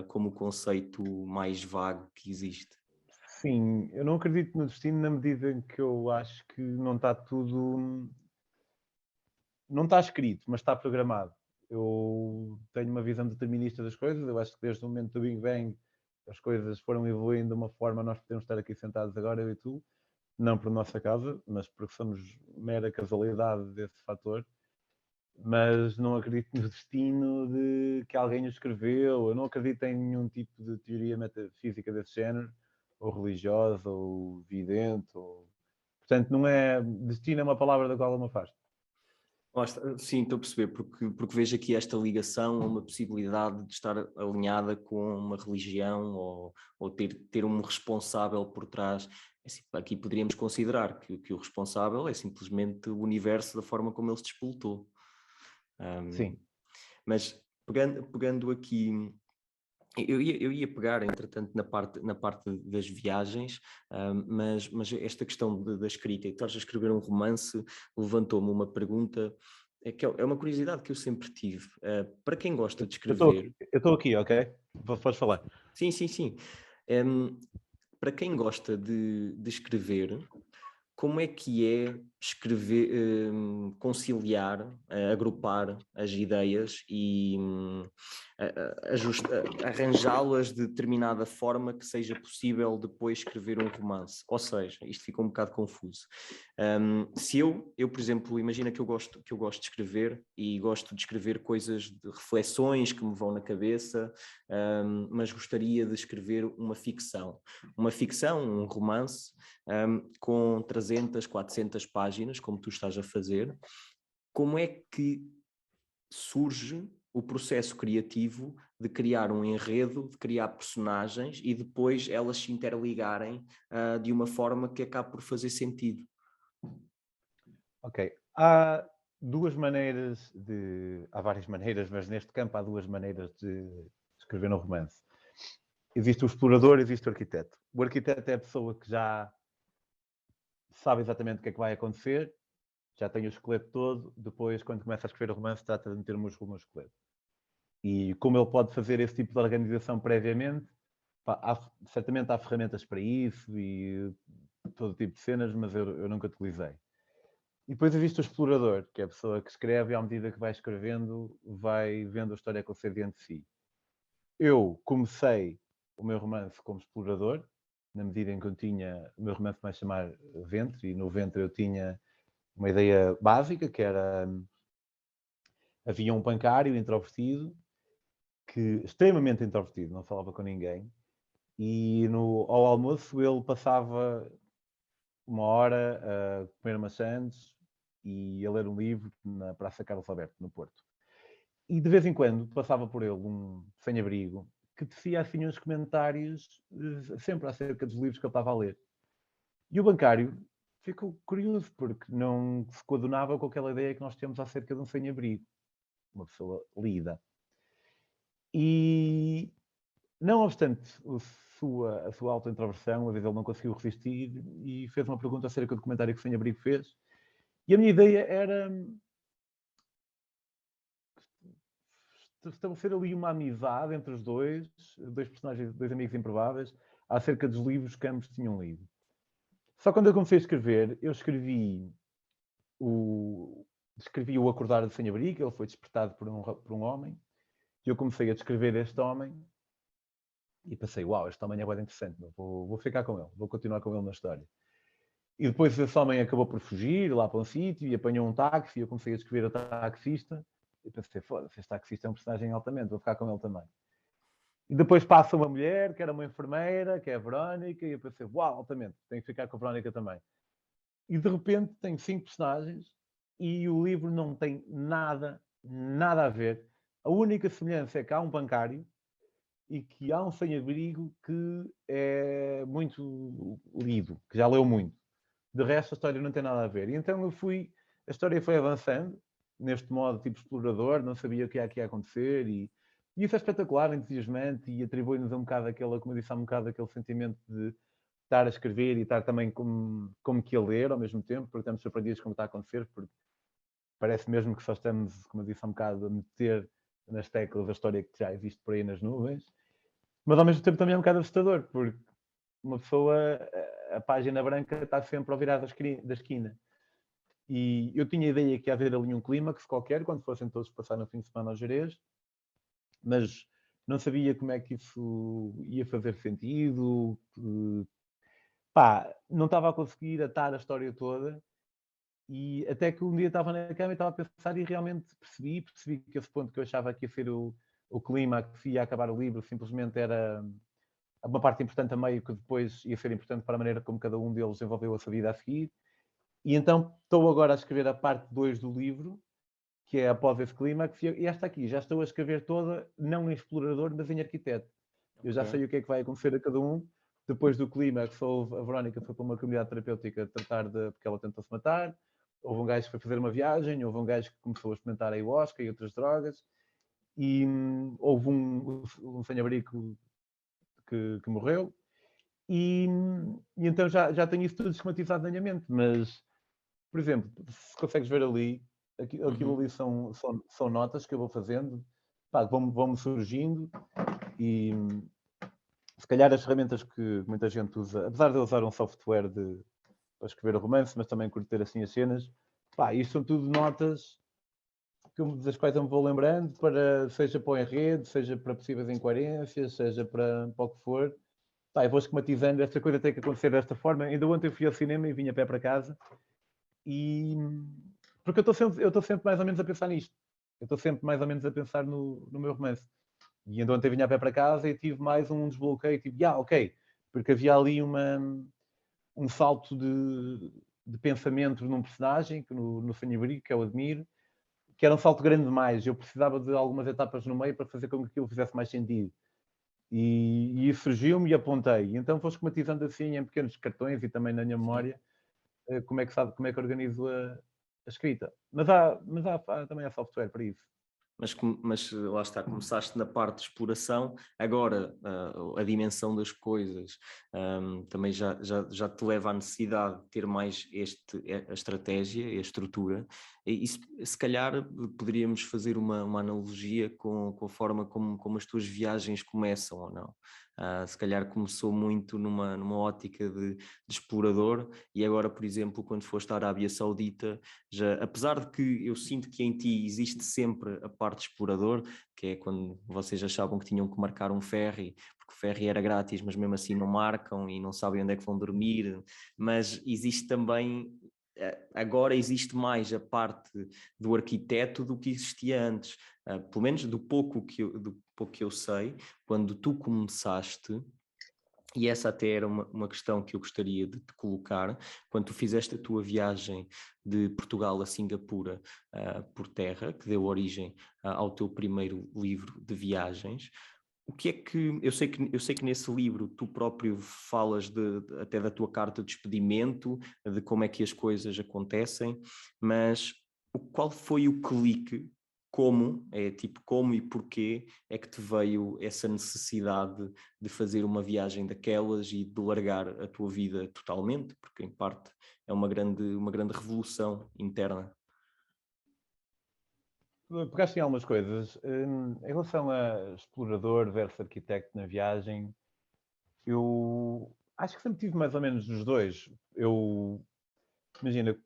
como o conceito mais vago que existe. Sim, eu não acredito no destino na medida em que eu acho que não está tudo. Não está escrito, mas está programado. Eu tenho uma visão determinista das coisas. Eu acho que desde o momento do Big Bang as coisas foram evoluindo de uma forma nós podemos estar aqui sentados agora, eu e tu, não por nossa causa, mas porque somos mera casualidade desse fator. Mas não acredito no destino de que alguém o escreveu. Eu não acredito em nenhum tipo de teoria metafísica desse género, ou religiosa, ou vidente. Portanto, não é. Destino é uma palavra da qual eu me afasto. Sim, estou a perceber, porque vejo aqui esta ligação a uma possibilidade de estar alinhada com uma religião ou ter um responsável por trás. Assim, aqui poderíamos considerar que o responsável é simplesmente o universo da forma como ele se despoltou. Sim. Mas pegando aqui, eu ia pegar, entretanto, na parte das viagens, mas esta questão da escrita, e tu estás a escrever um romance, levantou-me uma pergunta, é uma curiosidade que eu sempre tive. Para quem gosta de escrever... Eu estou aqui, ok? Podes falar. Sim, sim, sim. Para quem gosta de escrever, como é que é escrever, conciliar, agrupar as ideias e arranjá-las de determinada forma que seja possível depois escrever um romance? Ou seja, isto fica um bocado confuso. Se eu, por exemplo, imagina que eu gosto de escrever e gosto de escrever coisas de reflexões que me vão na cabeça, mas gostaria de escrever uma ficção, um romance, com 300, 400 páginas, como tu estás a fazer. Como é que surge o processo criativo de criar um enredo, de criar personagens e depois elas se interligarem de uma forma que acabe por fazer sentido? Ok. Há várias maneiras, mas neste campo há duas maneiras de escrever um romance. Existe o explorador, existe o arquiteto. O arquiteto é a pessoa que já sabe exatamente o que é que vai acontecer, já tem o esqueleto todo, depois, quando começa a escrever o romance, trata de meter o músculo no esqueleto. E como ele pode fazer esse tipo de organização previamente, certamente há ferramentas para isso e todo tipo de cenas, mas eu nunca utilizei. E depois existe o explorador, que é a pessoa que escreve e à medida que vai escrevendo, vai vendo a história acontecer diante de si. Eu comecei o meu romance como explorador, na medida em que eu tinha... O meu romance vai chamar Ventre, e no Ventre eu tinha uma ideia básica, que era... Havia um bancário introvertido, extremamente introvertido, não falava com ninguém, e ao almoço ele passava uma hora a comer maçãs e a ler um livro na Praça Carlos Alberto, no Porto. E de vez em quando passava por ele um sem-abrigo que tecia assim uns comentários sempre acerca dos livros que ele estava a ler. E o bancário ficou curioso porque não se coadunava com aquela ideia que nós temos acerca de um sem-abrigo, uma pessoa lida. E não obstante a sua alta introversão, a vez ele não conseguiu resistir e fez uma pergunta acerca do comentário que o sem-abrigo fez. E a minha ideia era estabelecer ali uma amizade entre os dois personagens, dois amigos improváveis, acerca dos livros que ambos tinham lido. Só quando eu comecei a escrever, eu escrevi o Acordar do Sem-Abrigo, ele foi despertado por um homem, e eu comecei a descrever este homem, e pensei, uau, este homem é bem interessante, vou ficar com ele, vou continuar com ele na história. E depois esse homem acabou por fugir lá para um sítio e apanhou um táxi, e eu comecei a descrever o taxista, e pensei, foda-se, este taxista é um personagem altamente, vou ficar com ele também. E depois passa uma mulher, que era uma enfermeira, que é a Verónica, e eu pensei, uau, altamente, tenho que ficar com a Verónica também. E de repente tem 5 personagens e o livro não tem nada a ver. A única semelhança é que há um bancário e que há um sem-abrigo que é muito lido, que já leu muito. De resto, a história não tem nada a ver. E então a história foi avançando, neste modo tipo explorador, não sabia o que ia acontecer, e isso é espetacular, entusiasmante, e atribui-nos um bocado como eu disse há um bocado, aquele sentimento de estar a escrever e estar também como que a ler ao mesmo tempo, porque estamos surpreendidos com o que está a acontecer, porque parece mesmo que só estamos, como eu disse há um bocado, a meter nas teclas a história que já existe por aí nas nuvens, mas ao mesmo tempo também é um bocado assustador, porque uma pessoa, a página branca está sempre ao virar da esquina. E eu tinha a ideia que ia haver ali um clímax qualquer, quando fossem todos passar no fim de semana ao Jerez, mas não sabia como é que isso ia fazer sentido. Não estava a conseguir atar a história toda, e até que um dia estava na cama e estava a pensar e realmente percebi que esse ponto que eu achava que ia ser o clímax, ia acabar o livro, simplesmente era uma parte importante a meio, que depois ia ser importante para a maneira como cada um deles desenvolveu a sua vida a seguir. E então estou agora a escrever a parte 2 do livro, que é após esse clímax, e esta aqui já estou a escrever toda, não em explorador, mas em arquiteto. Eu já sei o que é que vai acontecer a cada um. Depois do clímax, a Verónica foi para uma comunidade terapêutica tratar porque ela tentou se matar. Houve um gajo que foi fazer uma viagem, houve um gajo que começou a experimentar a ayahuasca e outras drogas, e houve um sem-abrigo que morreu, e então já tenho isso tudo esquematizado na minha mente, mas, por exemplo, se consegues ver ali, aquilo ali são notas que eu vou fazendo, pá, vão-me surgindo, e se calhar as ferramentas que muita gente usa, apesar de eu usar um software para escrever o romance, mas também curtir assim as cenas, pá, isto são tudo notas das quais eu me vou lembrando, seja para o enredo, seja para possíveis incoerências, seja para o que for. Pá, eu vou esquematizando, esta coisa tem que acontecer desta forma. Ainda ontem eu fui ao cinema e vim a pé para casa, e porque eu estou sempre mais ou menos a pensar nisto. Eu estou sempre mais ou menos a pensar no meu romance. E ainda ontem vinha a pé para casa e tive mais um desbloqueio, tipo, ok, porque havia ali um salto de pensamento num personagem, que no Sanhabrigo, que eu admiro, que era um salto grande demais. Eu precisava de algumas etapas no meio para fazer com que aquilo fizesse mais sentido. E isso surgiu-me e apontei. Então vou esquematizando assim em pequenos cartões e também na minha memória como é que organizo a escrita. Mas também há software para isso. Mas lá está, começaste na parte de exploração, agora a dimensão das coisas também já te leva à necessidade de ter mais a estratégia, a estrutura, e se calhar poderíamos fazer uma analogia com a forma como as tuas viagens começam ou não. Se calhar começou muito numa ótica de explorador, e agora, por exemplo, quando foste à Arábia Saudita, apesar de que eu sinto que em ti existe sempre a parte de explorador, que é quando vocês achavam que tinham que marcar um ferry, porque o ferry era grátis, mas mesmo assim não marcam e não sabem onde é que vão dormir, mas existe também, agora existe mais a parte do arquiteto do que existia antes, pelo menos do pouco que eu sei, quando tu começaste. E essa até era uma questão que eu gostaria de te colocar. Quando tu fizeste a tua viagem de Portugal a Singapura por terra, que deu origem ao teu primeiro livro de viagens, o que é que eu sei que nesse livro tu próprio falas até da tua carta de despedimento, de como é que as coisas acontecem, mas qual foi o clique? Como e porquê é que te veio essa necessidade de fazer uma viagem daquelas e de largar a tua vida totalmente? Porque em parte é uma grande revolução interna. Pegaste em algumas coisas. Em relação a explorador versus arquiteto na viagem, eu acho que sempre tive mais ou menos os dois. Imagina,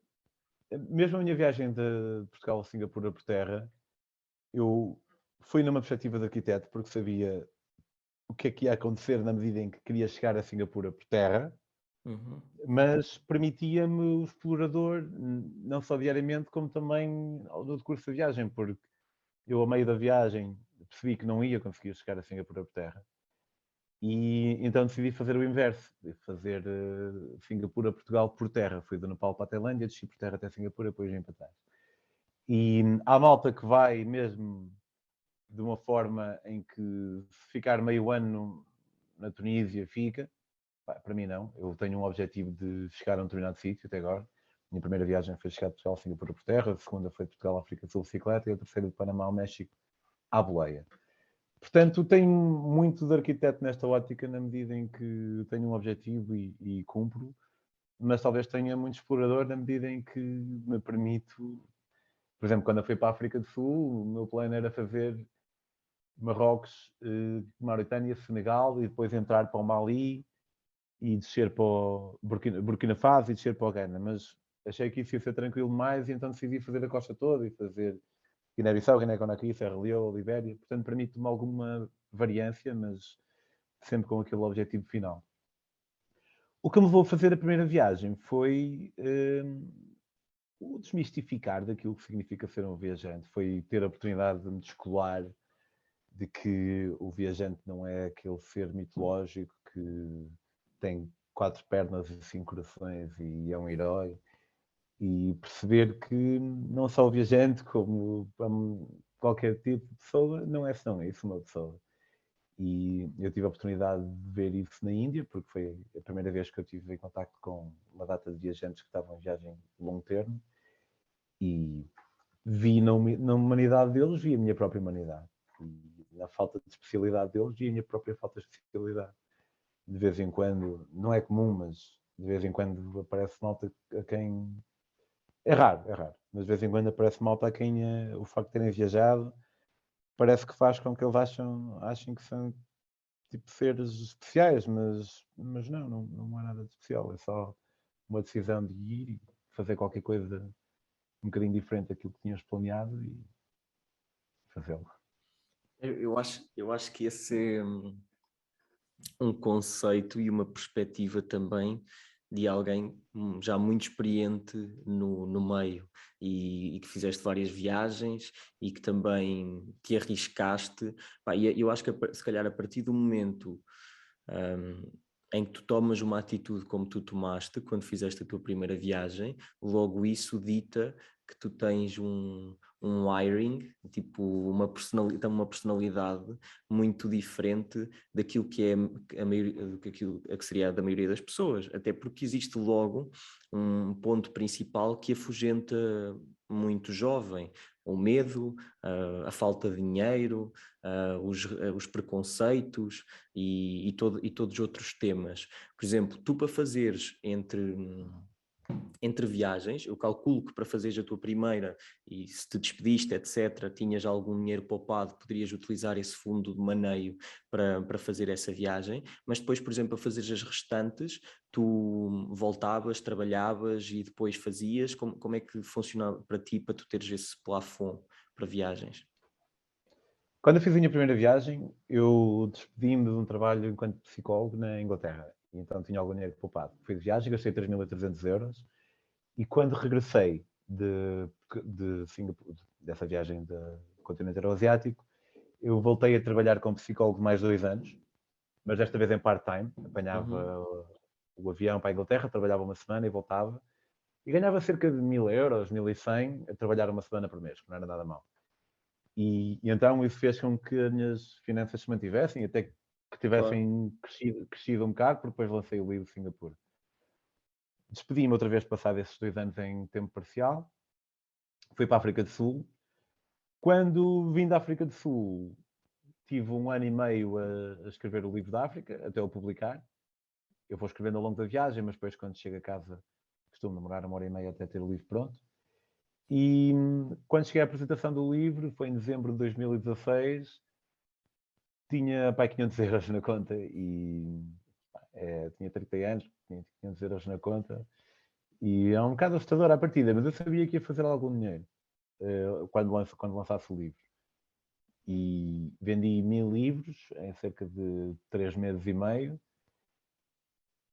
mesmo a minha viagem de Portugal a Singapura por terra, eu fui numa perspectiva de arquiteto porque sabia o que é que ia acontecer na medida em que queria chegar a Singapura por terra, mas permitia-me o explorador, não só diariamente, como também no decurso da viagem, porque eu, a meio da viagem, percebi que não ia conseguir chegar a Singapura por terra. E então decidi fazer o inverso, fazer Singapura, Portugal por terra. Fui do Nepal para a Tailândia, desci por terra até Singapura, depois vim para trás. E há malta que vai mesmo de uma forma em que se ficar meio ano na Tunísia fica. Para mim não. Eu tenho um objetivo de chegar a um determinado sítio até agora. A minha primeira viagem foi chegar de Portugal a Singapura por terra, a segunda foi de Portugal à África Sul bicicleta e a terceira de Panamá ao México à boleia. Portanto, tenho muito de arquiteto nesta ótica na medida em que tenho um objetivo e cumpro, mas talvez tenha muito explorador na medida em que me permito. Por exemplo, quando eu fui para a África do Sul, o meu plano era fazer Marrocos, Mauritânia, Senegal e depois entrar para o Mali e descer para o Burkina Faso e descer para o Ghana, mas achei que isso ia ser tranquilo demais e então decidi fazer a costa toda e fazer Guiné-Bissau, Guiné-Conakry, Serra Leoa, Libéria. Portanto, permite-me alguma variância, mas sempre com aquele objetivo final. O que me levou a fazer a primeira viagem foi o desmistificar daquilo que significa ser um viajante. Foi ter a oportunidade de me descolar de que o viajante não é aquele ser mitológico que tem 4 pernas e 5 corações e é um herói. e perceber que não só o viajante, como qualquer tipo de pessoa, não é só isso uma pessoa. E eu tive a oportunidade de ver isso na Índia, porque foi a primeira vez que eu tive em contacto com uma data de viajantes que estavam em viagem de longo termo, e vi na humanidade deles, vi a minha própria humanidade. E na falta de especialidade deles, vi a minha própria falta de especialidade. De vez em quando, não é comum, mas de vez em quando aparece malta a quem... É raro, mas de vez em quando aparece malta a quem o facto de terem viajado parece que faz com que eles achem que são tipo seres especiais, mas não é nada de especial, é só uma decisão de ir e fazer qualquer coisa um bocadinho diferente daquilo que tinhas planeado e fazê-lo. Eu acho que esse é um conceito e uma perspectiva também de alguém já muito experiente no meio e que fizeste várias viagens e que também te arriscaste. Pá, e eu acho que se calhar a partir do momento em que tu tomas uma atitude como tu tomaste quando fizeste a tua primeira viagem, logo isso dita que tu tens um wiring, tipo uma personalidade muito diferente daquilo que é a maioria, daquilo que seria da maioria das pessoas, até porque existe logo um ponto principal que afugenta muito jovem, o medo, a falta de dinheiro, os preconceitos e todos os outros temas. Por exemplo, tu para fazeres entre viagens, eu calculo que para fazeres a tua primeira e se te despediste, etc., tinhas algum dinheiro poupado, poderias utilizar esse fundo de maneio para fazer essa viagem, mas depois, por exemplo, a fazeres as restantes, tu voltavas, trabalhavas e depois fazias, como é que funcionava para ti, para tu teres esse plafond para viagens? Quando eu fiz a minha primeira viagem, eu despedi-me de um trabalho enquanto psicólogo na Inglaterra. E então tinha algum dinheiro poupado. Fui de viagem, gastei 3.300 euros. E quando regressei de Singapura, dessa viagem do continente euroasiático, eu voltei a trabalhar como psicólogo mais 2 anos, mas desta vez em part-time. Apanhava o avião para a Inglaterra, trabalhava uma semana e voltava. E ganhava cerca de 1.000 euros, 1.100, a trabalhar uma semana por mês, que não era nada mal. E então isso fez com que as minhas finanças se mantivessem, até que tivessem crescido um bocado, porque depois lancei o livro de Singapura. Despedi-me outra vez, passado esses 2 anos em tempo parcial. Fui para a África do Sul. Quando vim da África do Sul, tive 1 ano e meio a escrever o livro da África, até o publicar. Eu vou escrevendo ao longo da viagem, mas depois, quando chego a casa, costumo demorar 1 hora e meia até ter o livro pronto. E quando cheguei à apresentação do livro, foi em dezembro de 2016, tinha pá, 500 euros na conta e tinha 30 anos, tinha 500 euros na conta e é um bocado assustador à partida, mas eu sabia que ia fazer algum dinheiro quando lançasse o livro. E vendi 1.000 livros em cerca de 3 meses e meio,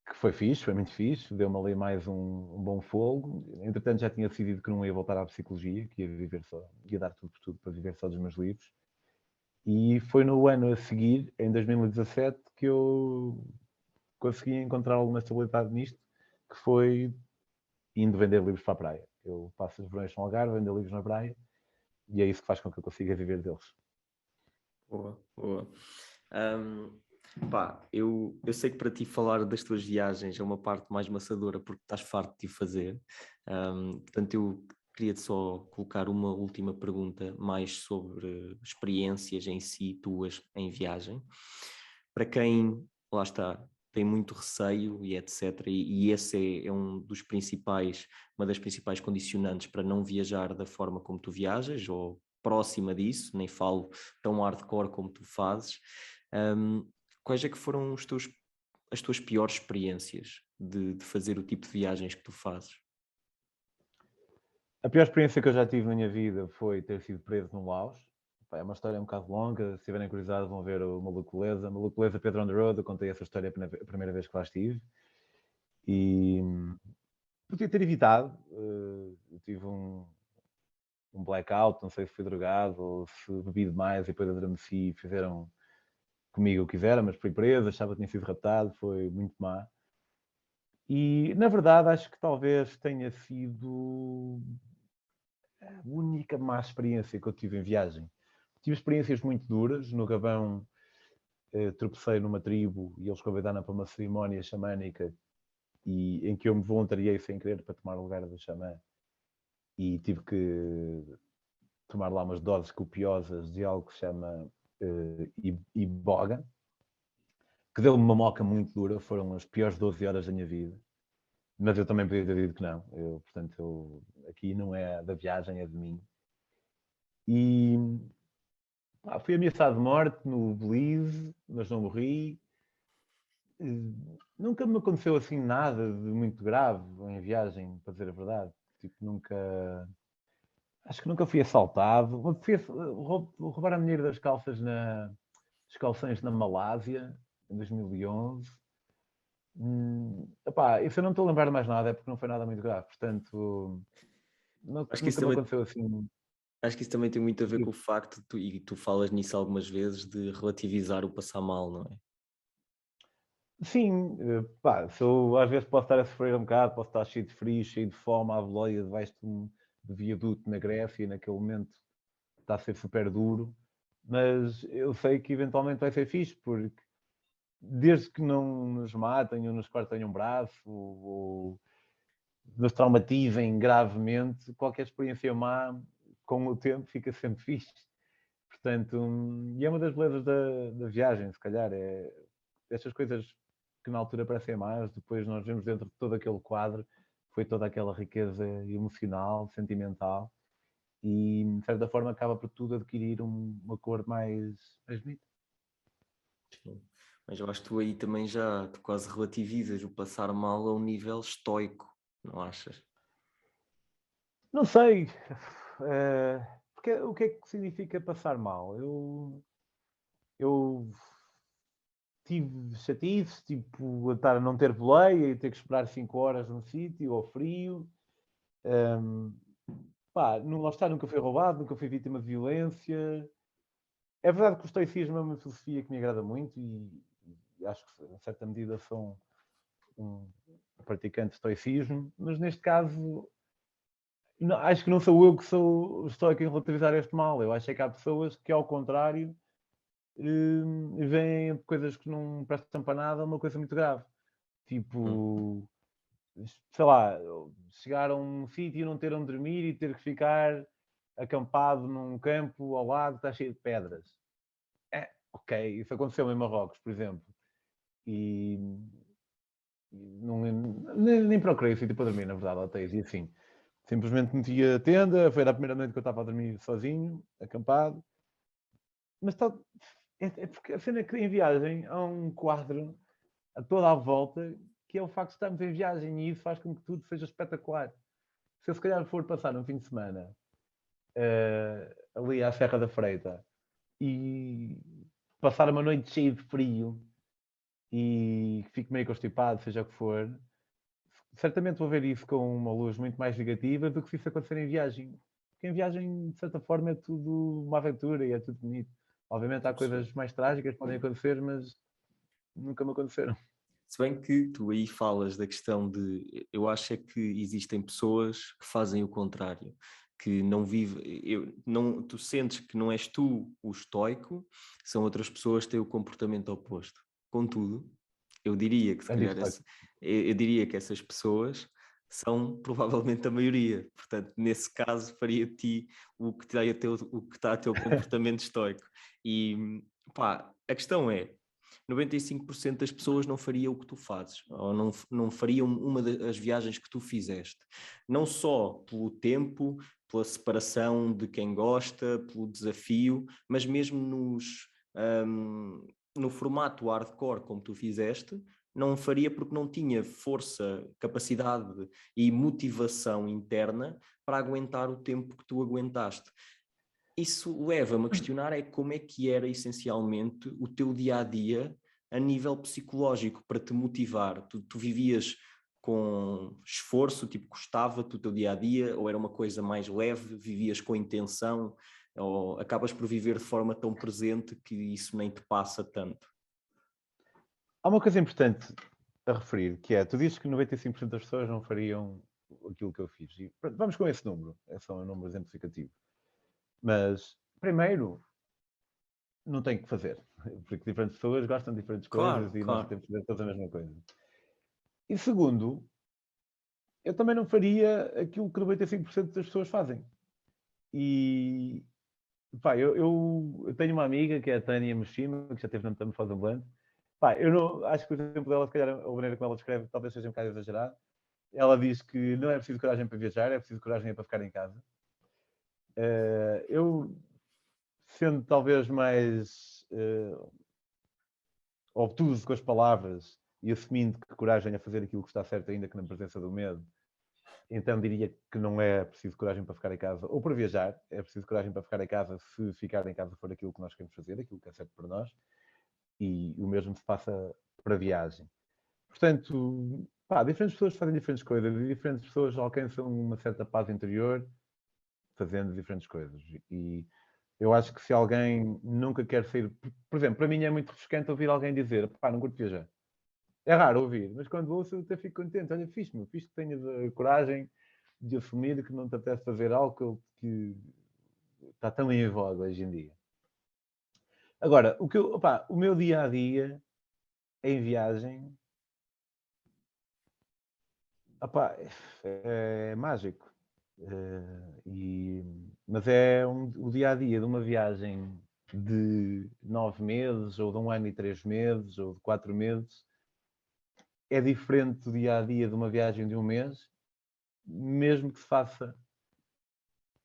que foi fixe, foi muito fixe, deu-me ali mais um bom fogo. Entretanto já tinha decidido que não ia voltar à psicologia, que ia viver só, ia dar tudo por tudo para viver só dos meus livros. E foi no ano a seguir, em 2017, que eu consegui encontrar alguma estabilidade nisto, que foi indo vender livros para a praia. Eu passo os verões no Algarve, vendo livros na praia, e é isso que faz com que eu consiga viver deles. Boa, boa. Pá, eu sei que para ti falar das tuas viagens é uma parte mais maçadora porque estás farto de fazer. Portanto, eu queria-te só colocar uma última pergunta mais sobre experiências em si, tuas em viagem. Para quem, lá está, tem muito receio e etc. E esse é uma das principais condicionantes para não viajar da forma como tu viajas, ou próxima disso, nem falo tão hardcore como tu fazes. Quais é que foram as tuas piores experiências de fazer o tipo de viagens que tu fazes? A pior experiência que eu já tive na minha vida foi ter sido preso no Laos. É uma história um bocado longa, se tiverem curiosidade vão ver o Malucoleza. Malucoleza Pedro on the Road, eu contei essa história a primeira vez que lá estive. E podia ter evitado. Eu tive um blackout, não sei se fui drogado ou se bebi demais e depois adormeci e fizeram comigo o que quiseram, mas fui preso, achava que tinha sido raptado, foi muito má. E, na verdade, acho que talvez tenha sido a única má experiência que eu tive em viagem. Tive experiências muito duras. No Gabão, tropecei numa tribo e eles convidaram para uma cerimónia xamânica e, em que eu me voluntariei sem querer para tomar o lugar do xamã. E tive que tomar lá umas doses copiosas de algo que se chama iboga, que deu-me uma moca muito dura. Foram as piores 12 horas da minha vida. Mas eu também podia ter dito que não. Portanto, aqui não é da viagem, é de mim. E fui ameaçado de morte no Belize, mas não morri. Nunca me aconteceu assim nada de muito grave em viagem, para dizer a verdade. Tipo, nunca. Acho que nunca fui assaltado. Roubaram dinheiro das calças dos calções na Malásia, em 2011. Epá, isso eu não estou a lembrar de mais nada, é porque não foi nada muito grave. Portanto, Acho que isso nunca me também, aconteceu assim. acho que isso também tem muito a ver com o facto, e tu falas nisso algumas vezes, de relativizar o passar mal, não é? Sim, pá, se eu às vezes posso estar a sofrer um bocado, posso estar cheio de frio, cheio de fome, à boleia debaixo de viaduto na Grécia e naquele momento está a ser super duro, mas eu sei que eventualmente vai ser fixe, porque desde que não nos matem ou nos cortem um braço ou nos traumatizem gravemente, qualquer experiência má com o tempo fica sempre fixe. Portanto, e é uma das belezas da viagem, se calhar, é estas coisas que na altura parecem más, depois nós vemos dentro de todo aquele quadro, foi toda aquela riqueza emocional, sentimental, e de certa forma acaba por tudo adquirir uma cor mais bonita. Sim. Mas eu acho que tu aí também tu quase relativizas o passar mal a um nível estoico, não achas? Não sei, porque, o que é que significa passar mal? Eu tive chatices, tipo, a estar a não ter boleia e ter que esperar 5 horas num sítio, ao frio. Pá, lá está, nunca fui roubado, nunca fui vítima de violência. É verdade que o estoicismo é uma filosofia que me agrada muito e acho que, em certa medida, sou um praticante de estoicismo, mas neste caso, não, acho que não sou eu que sou estoico em relativizar este mal. Eu acho que há pessoas que, ao contrário, veem coisas que não prestam para nada uma coisa muito grave. Tipo, sei lá, chegar a um sítio e não ter onde dormir e ter que ficar acampado num campo ao lado que está cheio de pedras. Ok, isso aconteceu em Marrocos, por exemplo. E não, nem procurei sítio para dormir, na verdade, hotéis e assim. Simplesmente meti a tenda, foi a primeira noite que eu estava a dormir sozinho, acampado. Mas é porque a cena que em viagem há um quadro a toda a volta que é o facto de estarmos em viagem e isso faz com que tudo seja espetacular. Se eu se calhar for passar um fim de semana ali à Serra da Freita e passar uma noite cheia de frio e fico meio constipado, seja o que for, certamente vou ver isso com uma luz muito mais negativa do que se isso acontecer em viagem. Porque em viagem, de certa forma, é tudo uma aventura e é tudo bonito. Obviamente há coisas mais trágicas que podem acontecer, mas nunca me aconteceram. Se bem que tu aí falas da questão de, eu acho é que existem pessoas que fazem o contrário, que não vivem, não, tu sentes que não és tu o estoico, são outras pessoas que têm o comportamento oposto. Contudo, eu diria que se calhar Anti-estoico. eu diria que essas pessoas são provavelmente a maioria. Portanto, nesse caso, faria de ti o que está a teu comportamento estoico. E pá, a questão é, 95% das pessoas não faria o que tu fazes, ou não fariam uma das viagens que tu fizeste. Não só pelo tempo, pela separação de quem gosta, pelo desafio, mas mesmo no formato hardcore como tu fizeste, não faria porque não tinha força, capacidade e motivação interna para aguentar o tempo que tu aguentaste. Isso leva-me a questionar é como é que era essencialmente o teu dia-a-dia a nível psicológico para te motivar. Tu vivias com esforço, tipo, gostava-te o teu dia-a-dia, ou era uma coisa mais leve, vivias com intenção, ou acabas por viver de forma tão presente que isso nem te passa tanto? Há uma coisa importante a referir, que é, tu dizes que 95% das pessoas não fariam aquilo que eu fiz. E, pronto, vamos com esse número, é só um número exemplificativo. Mas, primeiro, não tem que fazer, porque diferentes pessoas gostam de diferentes coisas Claro, e nós claro. temos que fazer toda a mesma coisa. E segundo, eu também não faria aquilo que 95% das pessoas fazem. E, pá, eu tenho uma amiga que é a Tânia Moshima, que já esteve na Metamorfose Ambulante. Pá, eu não, acho que o exemplo dela, se calhar, a maneira como ela descreve, talvez seja um bocado exagerado. Ela diz que não é preciso coragem para viajar, é preciso coragem para ficar em casa. Eu, sendo talvez mais obtuso com as palavras e assumindo que coragem é fazer aquilo que está certo, ainda que na presença do medo, então diria que não é preciso coragem para ficar em casa ou para viajar, é preciso coragem para ficar em casa se ficar em casa for aquilo que nós queremos fazer, aquilo que é certo para nós, e o mesmo se passa para a viagem. Portanto, pá, diferentes pessoas fazem diferentes coisas e diferentes pessoas alcançam uma certa paz interior fazendo diferentes coisas. E eu acho que se alguém nunca quer sair, por exemplo, para mim é muito refrescante ouvir alguém dizer, pá, não curto viajar. É raro ouvir, mas quando ouço eu até fico contente. Olha, fixe-me, fixe que tenhas a coragem de assumir que não te apetece fazer algo que está tão em voga hoje em dia. Agora, o meu dia a dia em viagem, opá, é mágico. Mas é o dia a dia de uma viagem de 9 meses, ou de 1 ano e 3 meses, ou de 4 meses, é diferente do dia a dia de uma viagem de 1 mês, mesmo que se faça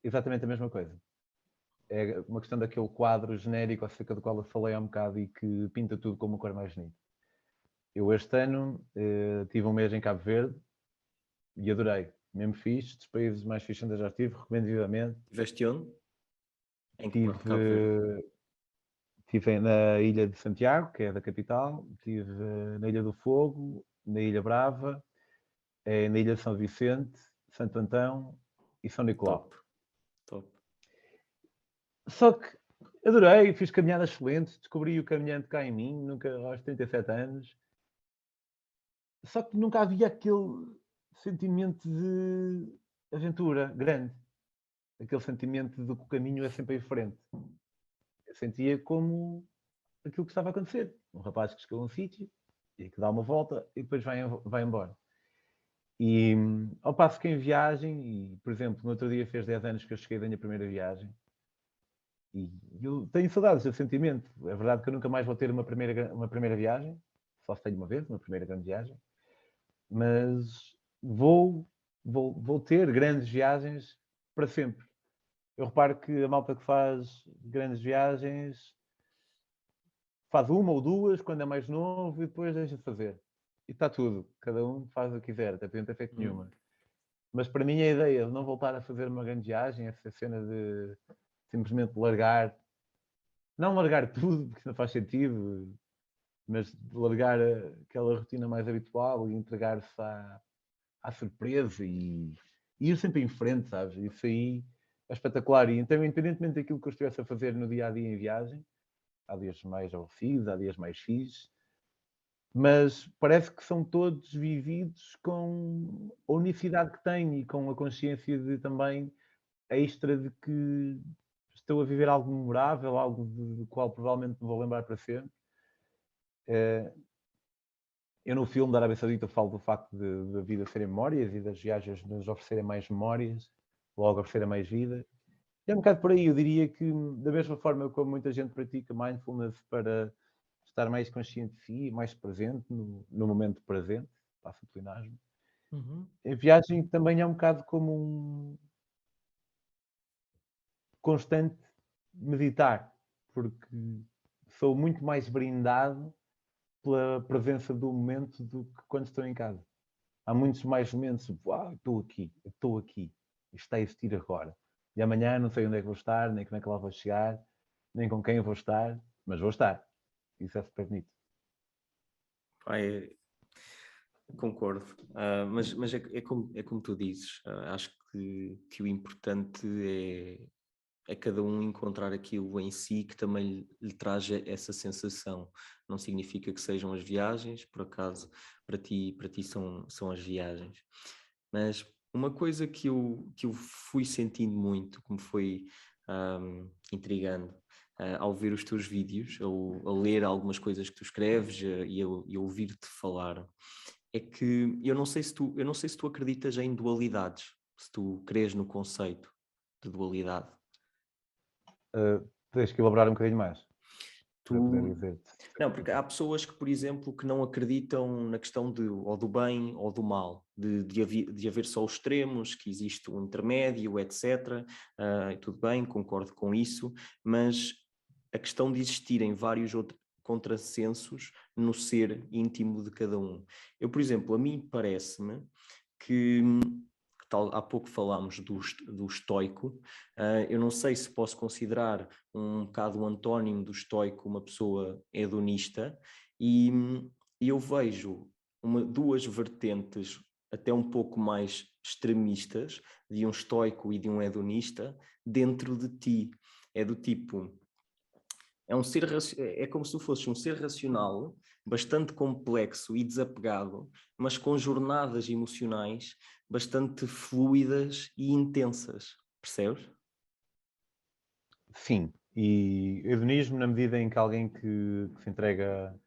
exatamente a mesma coisa. É uma questão daquele quadro genérico acerca do qual eu falei há um bocado e que pinta tudo com uma cor mais bonita. Eu este ano tive um mês em Cabo Verde e adorei. Mesmo fixe, dos países mais fixos onde eu já estive, recomendo vivamente. Tiveste onde? Em que parte de Cabo Verde? Estive na Ilha de Santiago, que é da capital, estive na Ilha do Fogo, na Ilha Brava, na Ilha de São Vicente, Santo Antão e São Nicolau. Top, top. Só que adorei, fiz caminhadas excelentes, descobri o caminhante cá em mim, nunca aos 37 anos. Só que nunca havia aquele sentimento de aventura grande. Aquele sentimento de que o caminho é sempre em frente. Eu sentia como aquilo que estava a acontecer. Um rapaz que chegou a um sítio e que dá uma volta e depois vai embora. E ao passo que em viagem, e por exemplo, no outro dia fez 10 anos que eu cheguei da minha primeira viagem, e eu tenho saudades desse sentimento. É verdade que eu nunca mais vou ter uma primeira viagem, só se tenho uma vez, uma primeira grande viagem, mas vou ter grandes viagens para sempre. Eu reparo que a malta que faz grandes viagens faz uma ou duas quando é mais novo e depois deixa de fazer. E está tudo. Cada um faz o que quiser, até podia não ter feito nenhuma. Mas para mim a ideia de não voltar a fazer uma grande viagem, essa cena de simplesmente largar, não largar tudo, porque não faz sentido, mas de largar aquela rotina mais habitual e entregar-se à surpresa e ir sempre em frente, sabes? Isso aí é espetacular. E então, independentemente daquilo que eu estivesse a fazer no dia a dia em viagem, há dias mais aborrecidos, há dias mais fixes, mas parece que são todos vividos com a unicidade que têm e com a consciência de também extra de que estou a viver algo memorável, algo do qual provavelmente me vou lembrar para sempre. Eu no filme da Arábia Saudita falo do facto da vida serem memórias e das viagens nos oferecerem mais memórias, logo oferecerem mais vida. E é um bocado por aí, eu diria que da mesma forma como muita gente pratica mindfulness para estar mais consciente de si, mais presente no momento presente, passa o plenagem. A viagem também é um bocado como um constante meditar, porque sou muito mais brindado pela presença do momento do que quando estou em casa. Há muitos mais momentos, uau, estou aqui, isto está a existir agora. E amanhã não sei onde é que vou estar, nem como é que lá vou chegar, nem com quem eu vou estar, mas vou estar. Isso é super bonito. Concordo, mas é como tu dizes, acho que o importante a cada um encontrar aquilo em si que também lhe traz essa sensação. Não significa que sejam as viagens, por acaso, para ti são as viagens. Mas uma coisa que eu fui sentindo muito, que me foi intrigando, ao ver os teus vídeos, a ler algumas coisas que tu escreves e a ouvir-te falar, é que eu não sei se tu acreditas em dualidades, se tu crês no conceito de dualidade. Tens que elaborar um bocadinho mais para eu poder Tu dizer-te. Não, porque há pessoas que, por exemplo, que não acreditam na questão ou do bem ou do mal, de haver só os extremos, que existe um intermédio, etc. E tudo bem, concordo com isso, mas a questão de existirem vários outros contrassensos no ser íntimo de cada um. Eu, por exemplo, a mim parece-me que há pouco falámos do estoico, eu não sei se posso considerar um bocado o antónimo do estoico uma pessoa hedonista, e eu vejo duas vertentes até um pouco mais extremistas de um estoico e de um hedonista dentro de ti. É do tipo, é como se tu fosses um ser racional, bastante complexo e desapegado, mas com jornadas emocionais bastante fluidas e intensas, percebes? Sim, e hedonismo na medida em que alguém que se entrega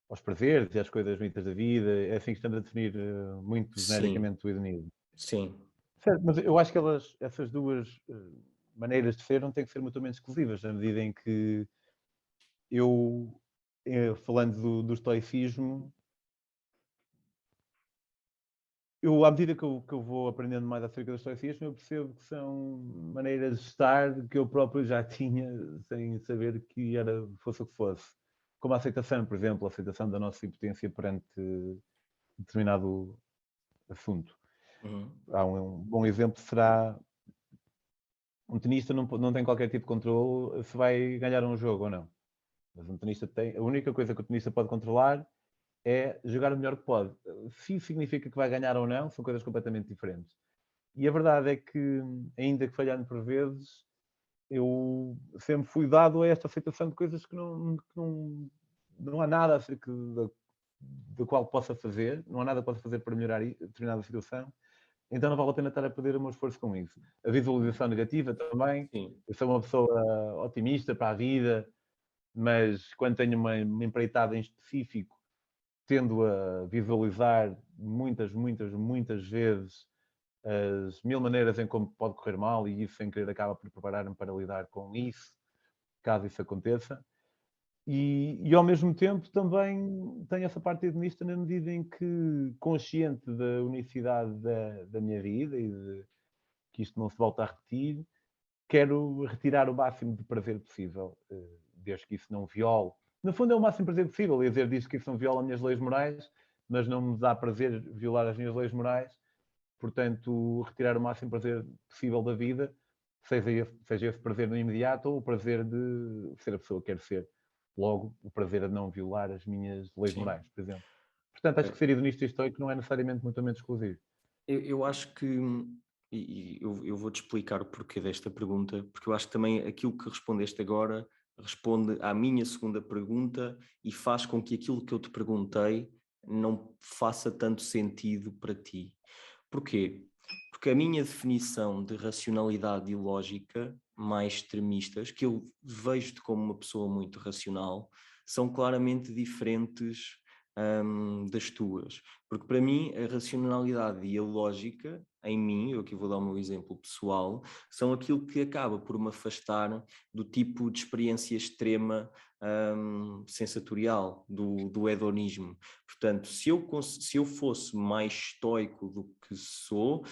aos prazeres e às coisas bonitas da vida, é assim que estamos a definir muito Sim, genericamente o hedonismo. sim. Certo, mas eu acho que essas duas maneiras de ser não têm que ser mutuamente exclusivas, na medida em que eu, falando do estoicismo, eu, à medida que eu vou aprendendo mais acerca do estoicismo, eu percebo que são maneiras de estar que eu próprio já tinha, sem saber que fosse o que fosse. Como a aceitação, por exemplo, a aceitação da nossa impotência perante determinado assunto. Uhum. Um bom exemplo será um tenista não tem qualquer tipo de controle se vai ganhar um jogo ou não. Mas um tenista tem, a única coisa que o tenista pode controlar é jogar o melhor que pode. Se isso significa que vai ganhar ou não, são coisas completamente diferentes. E a verdade é que, ainda que falhando por vezes, eu sempre fui dado a esta aceitação de coisas que não há nada acerca da qual possa fazer, não há nada que possa fazer para melhorar determinada situação, então não vale a pena estar a perder o meu esforço com isso. A visualização negativa também, Sim, eu sou uma pessoa otimista para a vida, mas quando tenho uma empreitada em específico, tendo a visualizar muitas vezes as mil maneiras em como pode correr mal e isso sem querer acaba por preparar-me para lidar com isso, caso isso aconteça. E ao mesmo tempo também tenho essa parte hedonista na medida em que, consciente da unicidade da minha vida e de que isto não se volta a repetir, quero retirar o máximo de prazer possível, desde que isso não viole. No fundo é o máximo prazer possível, ia dizer diz que isso não viola as minhas leis morais, mas não me dá prazer violar as minhas leis morais, portanto, retirar o máximo prazer possível da vida, seja esse prazer no imediato ou o prazer de ser a pessoa que quero ser. Logo, o prazer de não violar as minhas leis sim. morais, por exemplo. Portanto, acho que ser hedonista e estoico não é necessariamente mutuamente exclusivo. Eu acho que, eu vou-te explicar o porquê desta pergunta, porque eu acho que também aquilo que respondeste agora responde à minha segunda pergunta e faz com que aquilo que eu te perguntei não faça tanto sentido para ti. Porquê? Porque a minha definição de racionalidade e lógica mais extremistas, que eu vejo-te como uma pessoa muito racional, são claramente diferentes das tuas. Porque para mim a racionalidade e a lógica em mim, eu aqui vou dar o meu exemplo pessoal, são aquilo que acaba por me afastar do tipo de experiência extrema sensatorial, do hedonismo. Portanto, se eu fosse mais estoico do que sou,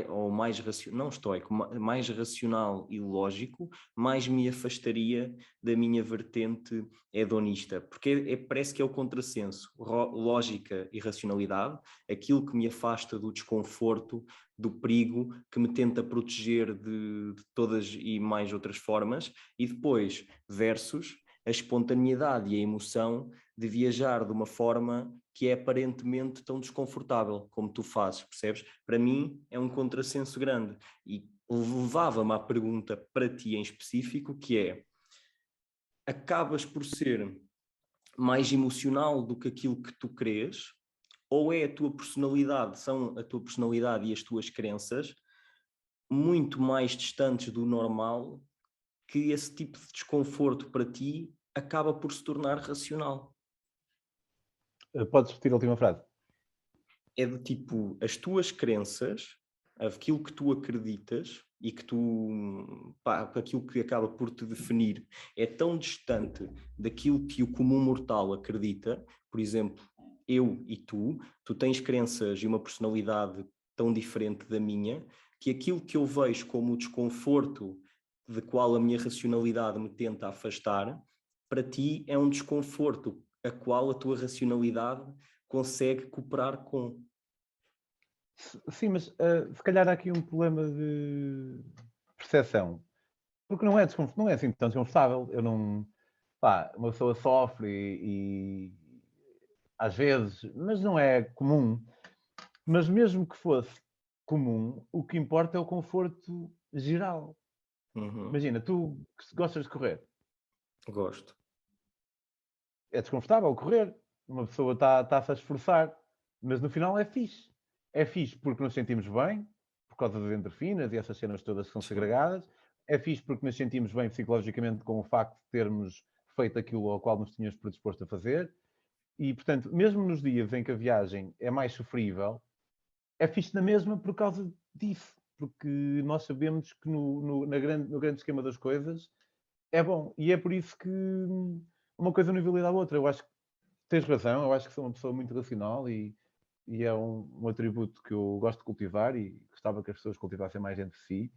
ou mais não estoico, mais racional e lógico, mais me afastaria da minha vertente hedonista, porque parece que é o contrassenso, lógica e racionalidade, aquilo que me afasta do desconforto, do perigo, que me tenta proteger de todas e mais outras formas, e depois, versus a espontaneidade e a emoção de viajar de uma forma que é aparentemente tão desconfortável como tu fazes, percebes? Para mim é um contrassenso grande e levava-me à pergunta para ti em específico, que é: acabas por ser mais emocional do que aquilo que tu crês, ou é a tua personalidade, são a tua personalidade e as tuas crenças muito mais distantes do normal, que esse tipo de desconforto para ti acaba por se tornar racional? Podes repetir a última frase? É de tipo, as tuas crenças, aquilo que tu acreditas e que tu, pá, aquilo que acaba por te definir é tão distante daquilo que o comum mortal acredita. Por exemplo, eu e tu tens crenças e uma personalidade tão diferente da minha, que aquilo que eu vejo como o desconforto de qual a minha racionalidade me tenta afastar, para ti é um desconforto a qual a tua racionalidade consegue cooperar com. Sim, mas se calhar há aqui um problema de percepção. Porque não é assim tão desconfortável. Eu não. Pá, uma pessoa sofre e às vezes, mas não é comum. Mas mesmo que fosse comum, o que importa é o conforto geral. Uhum. Imagina, tu que gostas de correr, Gosto. é desconfortável correr, uma pessoa está-se a esforçar, mas no final é fixe. É fixe porque nos sentimos bem, por causa das endorfinas e essas cenas todas que são Sim. segregadas. É fixe porque nos sentimos bem psicologicamente com o facto de termos feito aquilo ao qual nos tínhamos predisposto a fazer. E, portanto, mesmo nos dias em que a viagem é mais sofrível, é fixe na mesma por causa disso. Porque nós sabemos que no grande esquema das coisas é bom. E é por isso que uma coisa não invalida a outra. Eu acho que tens razão, eu acho que sou uma pessoa muito racional e é um atributo que eu gosto de cultivar e gostava que as pessoas cultivassem mais entre si.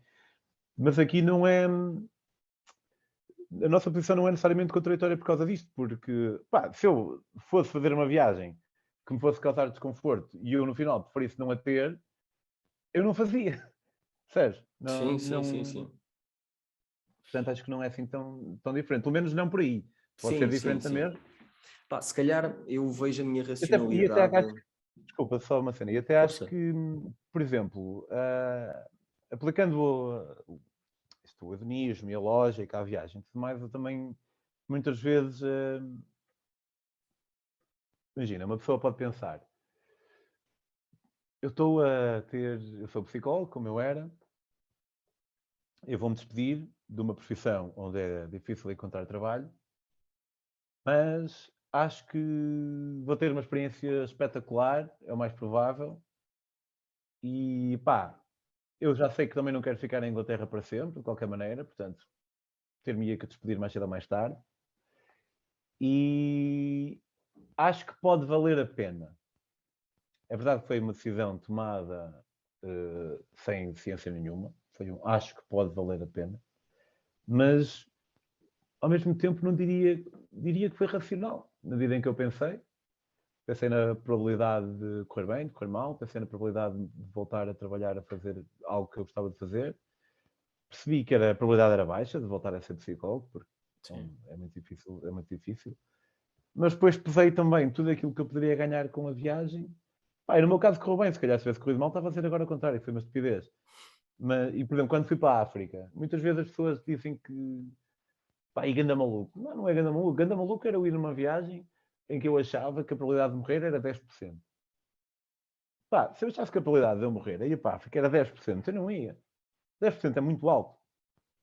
Mas aqui não é. A nossa posição não é necessariamente contraditória por causa disto, porque pá, se eu fosse fazer uma viagem que me fosse causar desconforto e eu no final preferisse não a ter, eu não fazia. Sério? Não, Sim, sim, sim, não... sim. Portanto, acho que não é assim tão diferente. Pelo menos não por aí. Pode ser Sim, sim, diferente na sim. mesma. Pá, se calhar eu vejo a minha E até racionalidade. acho que, desculpa, só uma cena. E até acho Força. que, por exemplo, aplicando o hedonismo e a lógica à viagem, tudo mais, eu também muitas vezes imagina, uma pessoa pode pensar, eu sou psicólogo, como eu era, eu vou-me despedir de uma profissão onde é difícil encontrar trabalho, mas acho que vou ter uma experiência espetacular, é o mais provável, e pá, eu já sei que também não quero ficar em Inglaterra para sempre, de qualquer maneira, portanto, ter-me-ia que despedir mais cedo ou mais tarde, e acho que pode valer a pena. É verdade que foi uma decisão tomada sem ciência nenhuma, acho que pode valer a pena, mas ao mesmo tempo não diria que foi racional, na medida em que eu pensei na probabilidade de correr bem, de correr mal, pensei na probabilidade de voltar a trabalhar, a fazer algo que eu gostava de fazer, percebi que a probabilidade era baixa de voltar a ser psicólogo, porque Sim. é muito difícil, mas depois pesei também tudo aquilo que eu poderia ganhar com a viagem. Pá, e no meu caso correu bem, se calhar se tivesse corrido mal estava a ser agora ao contrário, foi uma estupidez. E, por exemplo, quando fui para a África, muitas vezes as pessoas dizem que pá, e ganda maluco. Não, não é ganda maluco. Ganda maluco era eu ir numa viagem em que eu achava que a probabilidade de morrer era 10%. Pá, se eu achasse que a probabilidade de eu morrer ia para a África era 10%, eu não ia. 10% é muito alto.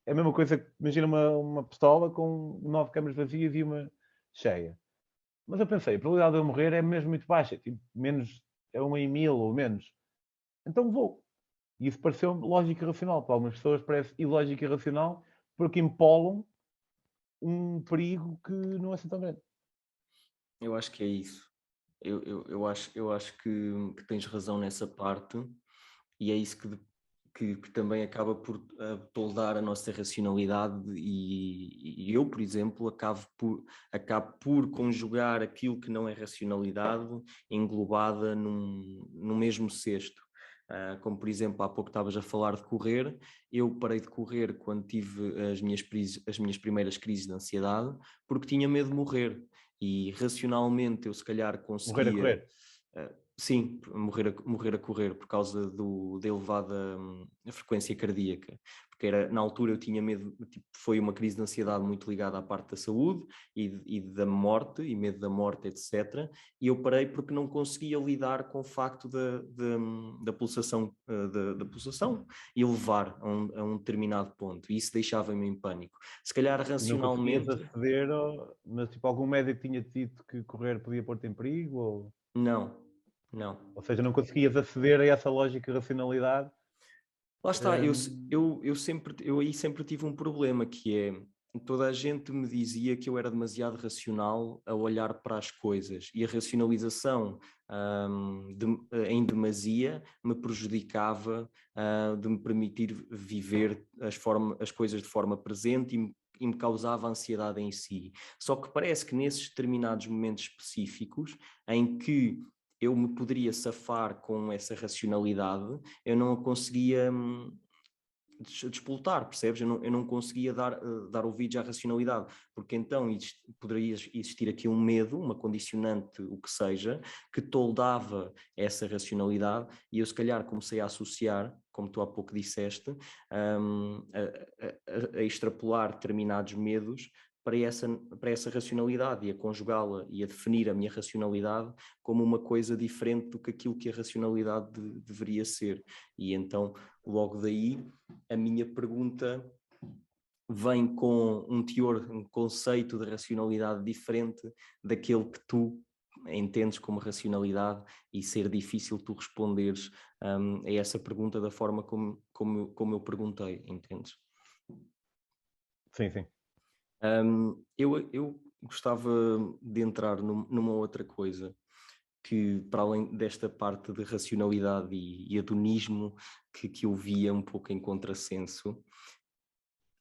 É a mesma coisa que, imagina uma pistola com 9 câmaras vazias e uma cheia. Mas eu pensei, a probabilidade de eu morrer é mesmo muito baixa, tipo, menos, é 1 em 1000 ou menos. Então vou. E isso pareceu lógica e racional. Para algumas pessoas parece ilógico e racional porque empolam um perigo que não é assim tão grande. Eu acho que é isso. Eu acho que tens razão nessa parte, e é isso que também acaba por toldar a nossa racionalidade, e eu, por exemplo, acabo por conjugar aquilo que não é racionalidade englobada num mesmo cesto. Como, por exemplo, há pouco estavas a falar de correr, eu parei de correr quando tive as minhas primeiras crises de ansiedade, porque tinha medo de morrer. E racionalmente eu se calhar Morrer a conseguia, correr. Sim, morrer a correr por causa da elevada frequência cardíaca. Porque na altura eu tinha medo, tipo, foi uma crise de ansiedade muito ligada à parte da saúde e da morte, e medo da morte, etc. E eu parei porque não conseguia lidar com o facto da pulsação, da pulsação elevar a um determinado ponto. E isso deixava-me em pânico. Se calhar E não conseguias racionalmente, aceder, mas tipo, algum médico tinha-te dito que correr podia pôr-te em perigo? não, não. Ou seja, não conseguias aceder a essa lógica e racionalidade? Lá está, Hum, eu aí sempre tive um problema, que é, toda a gente me dizia que eu era demasiado racional a olhar para as coisas, e a racionalização em demasia me prejudicava, de me permitir viver as coisas de forma presente, e me causava ansiedade em si. Só que parece que nesses determinados momentos específicos, em que eu me poderia safar com essa racionalidade, eu não a conseguia despoltar, percebes? Eu não conseguia dar ouvidos à racionalidade, porque então poderia existir aqui um medo, uma condicionante, o que seja, que toldava essa racionalidade, e eu se calhar comecei a associar, como tu há pouco disseste, a extrapolar determinados medos para essa racionalidade, e a conjugá-la e a definir a minha racionalidade como uma coisa diferente do que aquilo que a racionalidade deveria ser. E então, logo daí, a minha pergunta vem com um teor, um conceito de racionalidade diferente daquele que tu entendes como racionalidade, e ser difícil tu responderes a essa pergunta da forma como eu perguntei, entendes? sim, sim. Eu gostava de entrar numa outra coisa, que para além desta parte de racionalidade e hedonismo que eu via um pouco em contrassenso,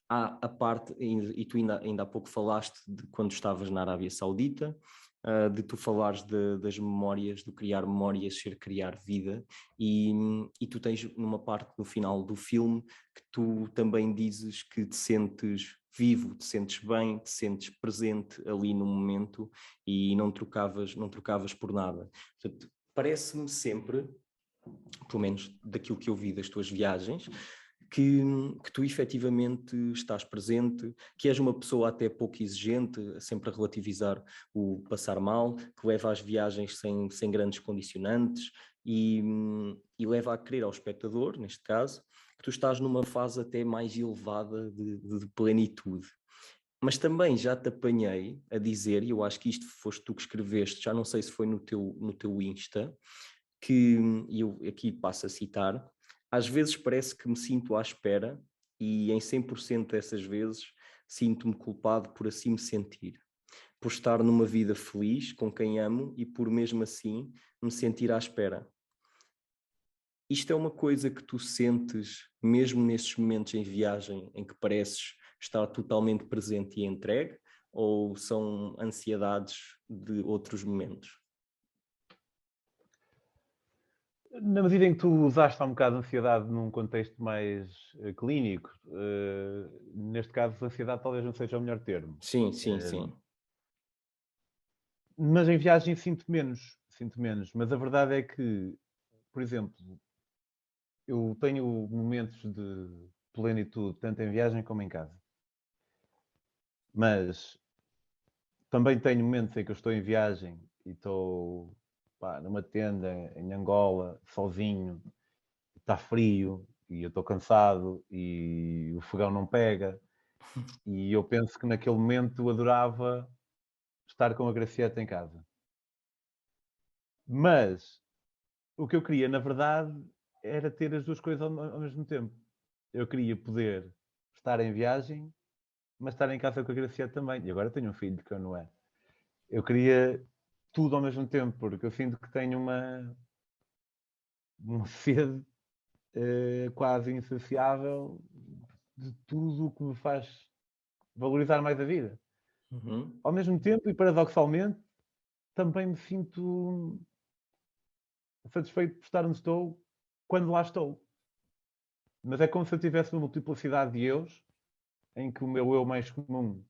há a parte, e tu ainda há pouco falaste de quando estavas na Arábia Saudita, de tu falares das memórias, do criar memórias, ser criar vida, e tu tens numa parte no final do filme que tu também dizes que te sentes vivo, te sentes bem, te sentes presente ali no momento, e não trocavas por nada. Portanto, parece-me sempre, pelo menos daquilo que eu vi das tuas viagens, que tu efetivamente estás presente, que és uma pessoa até pouco exigente, sempre a relativizar o passar mal, que leva as viagens sem grandes condicionantes, e leva a crer ao espectador, neste caso, que tu estás numa fase até mais elevada de plenitude. Mas também já te apanhei a dizer, e eu acho que isto foste tu que escreveste, já não sei se foi no teu Insta, que, e eu aqui passo a citar: às vezes parece que me sinto à espera, e em 100% dessas vezes sinto-me culpado por assim me sentir, por estar numa vida feliz com quem amo e por mesmo assim me sentir à espera. Isto é uma coisa que tu sentes mesmo nesses momentos em viagem em que pareces estar totalmente presente e entregue, ou são ansiedades de outros momentos? Na medida em que tu usaste há um bocado a ansiedade num contexto mais clínico, neste caso, ansiedade talvez não seja o melhor termo. Sim, sim, sim. Mas em viagem sinto menos, sinto menos. Mas a verdade é que, por exemplo, eu tenho momentos de plenitude, tanto em viagem como em casa. Mas também tenho momentos em que eu estou em viagem e estou numa tenda em Angola, sozinho, está frio e eu estou cansado e o fogão não pega. E eu penso que naquele momento eu adorava estar com a Gracieta em casa. Mas o que eu queria, na verdade, era ter as duas coisas ao mesmo tempo. Eu queria poder estar em viagem, mas estar em casa com a Gracieta também. E agora tenho um filho que eu não é. Eu queria tudo ao mesmo tempo, porque eu sinto que tenho uma sede quase insaciável de tudo o que me faz valorizar mais a vida. Uhum. Ao mesmo tempo, e paradoxalmente, também me sinto satisfeito por estar onde estou quando lá estou. Mas é como se eu tivesse uma multiplicidade de eus, em que o meu eu mais comum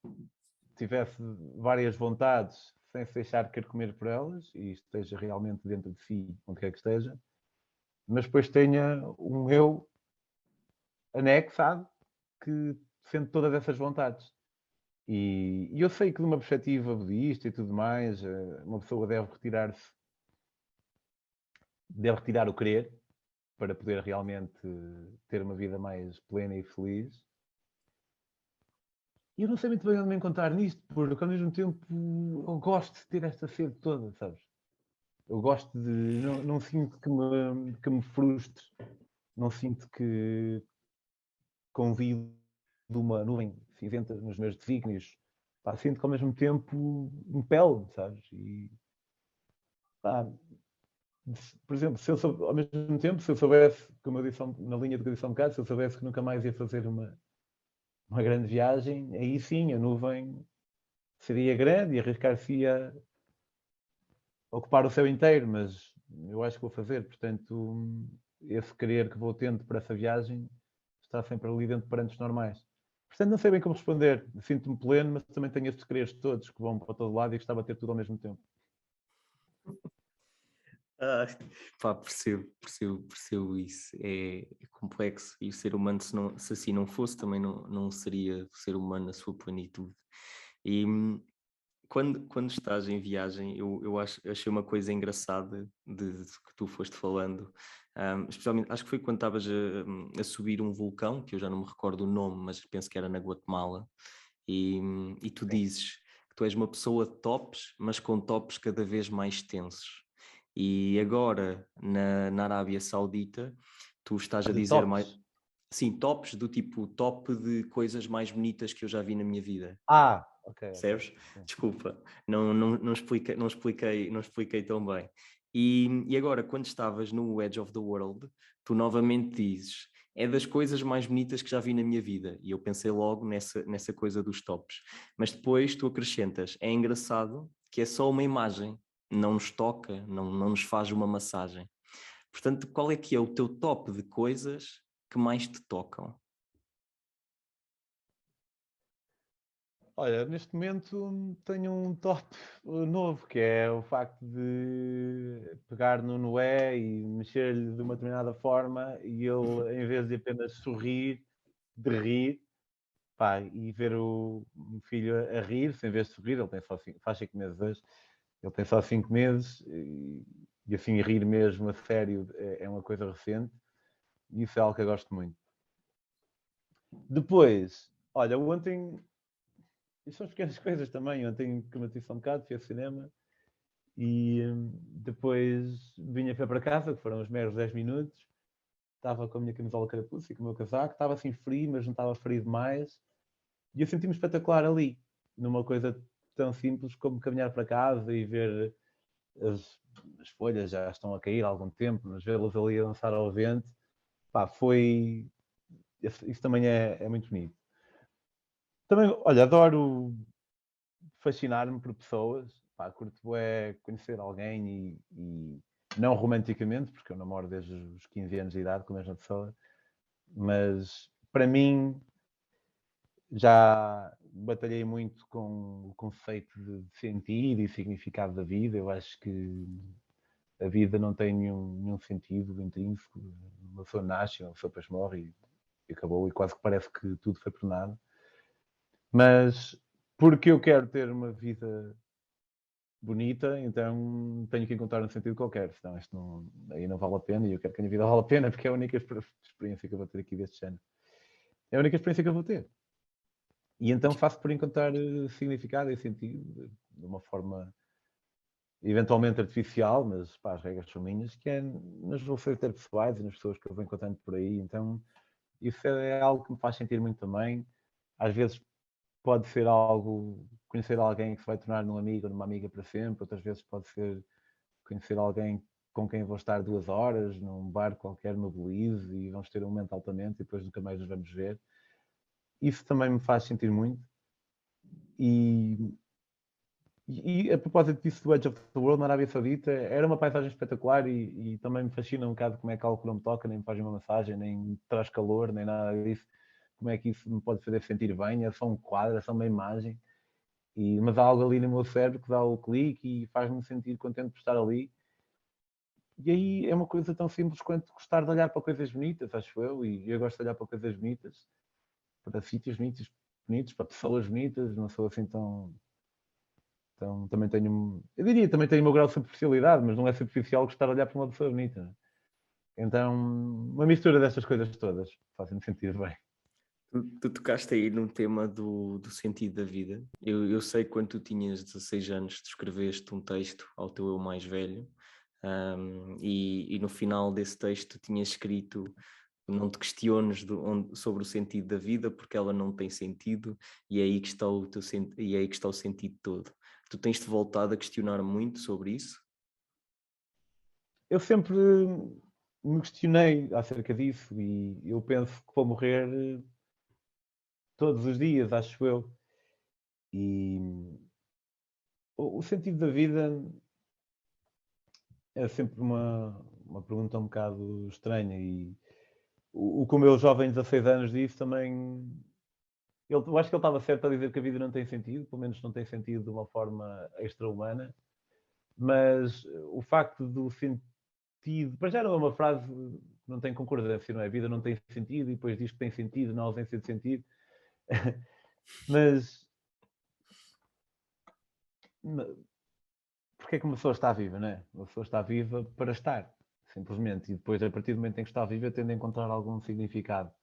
tivesse várias vontades, sem se deixar querer comer por elas e esteja realmente dentro de si, onde quer que esteja, mas depois tenha um eu anexado que sente todas essas vontades. E eu sei que de uma perspectiva budista e tudo mais, uma pessoa deve retirar o querer para poder realmente ter uma vida mais plena e feliz. E eu não sei muito bem onde me encontrar nisto, porque ao mesmo tempo eu gosto de ter esta sede toda, sabes? Eu gosto de. Não sinto que me frustre, não sinto que convido uma nuvem cinzenta nos meus desígnios. Pá, sinto que ao mesmo tempo me pele, sabes? E, pá, por exemplo, se eu ao mesmo tempo, se eu soubesse, como eu disse na linha de que eu disse há um bocado, se eu soubesse que nunca mais ia fazer uma grande viagem, aí sim a nuvem seria grande e arriscar-se a ocupar o céu inteiro, mas eu acho que vou fazer, portanto, esse querer que vou tendo para essa viagem está sempre ali dentro de parâmetros normais. Portanto, não sei bem como responder. Sinto-me pleno, mas também tenho estes quereres todos que vão para todo lado e gostava de ter tudo ao mesmo tempo. Ah, pá, percebo isso. É complexo e o ser humano, se assim não fosse, também não seria o ser humano na sua plenitude. E quando estás em viagem, eu achei uma coisa engraçada de que tu foste falando, especialmente, acho que foi quando estavas a subir um vulcão, que eu já não me recordo o nome, mas penso que era na Guatemala, e tu dizes que tu és uma pessoa de tops, mas com tops cada vez mais tensos. E agora, na Arábia Saudita, tu estás a De dizer mais. tops. Sim, tops do tipo top de coisas mais bonitas que eu já vi na minha vida. Ah, ok. Percebes? Sim. Desculpa, não expliquei tão bem. E agora, quando estavas no Edge of the World, tu novamente dizes, é das coisas mais bonitas que já vi na minha vida. E eu pensei logo nessa coisa dos tops. Mas depois tu acrescentas, é engraçado que é só uma imagem, não nos toca, não nos faz uma massagem. Portanto, qual é que é o teu top de coisas que mais te tocam? Olha, neste momento tenho um top novo, que é o facto de pegar no Noé e mexer-lhe de uma determinada forma e ele, em vez de apenas sorrir, de rir, pá, e ver o filho a rir-se, em vez de sorrir, ele tem só faz 5 meses hoje, ele tem só 5 meses e assim rir mesmo a sério é uma coisa recente e isso é algo que eu gosto muito. Depois, olha, ontem, isso são pequenas coisas também, ontem, como eu disse há um bocado, fui ao cinema e depois vinha para casa, que foram os meros 10 minutos, estava com a minha camisola carapuça e com o meu casaco, estava assim frio, mas não estava frio demais, e eu senti-me espetacular ali, numa coisa tão simples como caminhar para casa e ver as folhas já estão a cair há algum tempo, mas vê-las ali a lançar ao vento, pá, foi... Isso também é muito bonito. Também, olha, adoro fascinar-me por pessoas, pá, curto é conhecer alguém e não romanticamente, porque eu namoro desde os 15 anos de idade com a mesma pessoa, mas para mim já batalhei muito com o conceito de sentido e significado da vida. Eu acho que a vida não tem nenhum sentido intrínseco. Uma pessoa nasce, uma pessoa depois morre e acabou, e quase que parece que tudo foi por nada. Mas porque eu quero ter uma vida bonita, então tenho que encontrar um sentido qualquer, senão isto não, aí não vale a pena e eu quero que a minha vida vale a pena porque é a única experiência que eu vou ter aqui deste género. É a única experiência que eu vou ter. E então faço por encontrar significado e sentido de uma forma eventualmente artificial, mas pá, as regras são minhas, que é nas relações interpessoais e nas pessoas que eu vou encontrando por aí. Então isso é algo que me faz sentir muito também. Às vezes pode ser algo, conhecer alguém que se vai tornar um amigo ou numa amiga para sempre, outras vezes pode ser conhecer alguém com quem vou estar 2 horas num bar qualquer no Belize e vamos ter um momento altamente e depois nunca mais nos vamos ver. Isso também me faz sentir muito. E a propósito disso do Edge of the World na Arábia Saudita, era uma paisagem espetacular e também me fascina um bocado como é que algo não me toca, nem me faz uma massagem, nem me traz calor, nem nada disso. Como é que isso me pode fazer sentir bem? É só um quadro, é só uma imagem. Mas há algo ali no meu cérebro que dá o clique e faz-me sentir contente por estar ali. E aí é uma coisa tão simples quanto gostar de olhar para coisas bonitas, acho eu, e eu gosto de olhar para coisas bonitas, para sítios bonitos, para pessoas bonitas, não sou assim tão... Então também tenho, eu diria, também tenho o meu grau de superficialidade, mas não é superficial gostar de olhar para uma pessoa bonita. Então, uma mistura destas coisas todas faz-me sentir bem. Tu tocaste aí no tema do sentido da vida. Eu sei que quando tu tinhas 16 anos, tu escreveste um texto ao teu eu mais velho, e no final desse texto tu tinhas escrito: não te questiones sobre o sentido da vida, porque ela não tem sentido, e é aí que está e é aí que está o sentido todo. Tu tens-te voltado a questionar muito sobre isso? Eu sempre me questionei acerca disso e eu penso que vou morrer todos os dias, acho eu. E o sentido da vida é sempre uma pergunta um bocado estranha e o que o meu jovem de 16 anos disse também, eu acho que ele estava certo a dizer que a vida não tem sentido, pelo menos não tem sentido de uma forma extra-humana, mas o facto do sentido, para já não é uma frase que não tem concordância, não é? A vida não tem sentido e depois diz que tem sentido na ausência de sentido, mas porque é que uma pessoa está viva, não é? Uma pessoa está viva para estar, simplesmente, e depois a partir do momento em que está viva tende a encontrar algum significado.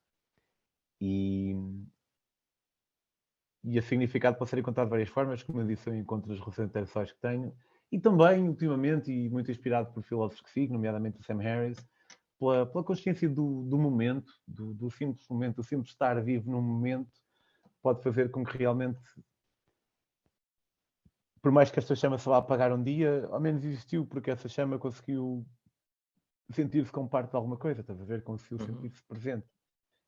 E esse significado pode ser encontrado de várias formas, como eu disse, eu encontro as relações intersexuais que tenho, e também, ultimamente, e muito inspirado por filósofos que sigo, nomeadamente o Sam Harris, pela consciência do momento, do simples momento, do simples estar vivo num momento, pode fazer com que realmente, por mais que esta chama se vá apagar um dia, ao menos existiu, porque essa chama conseguiu sentir-se como parte de alguma coisa, estás a ver? Conseguiu sentir-se presente.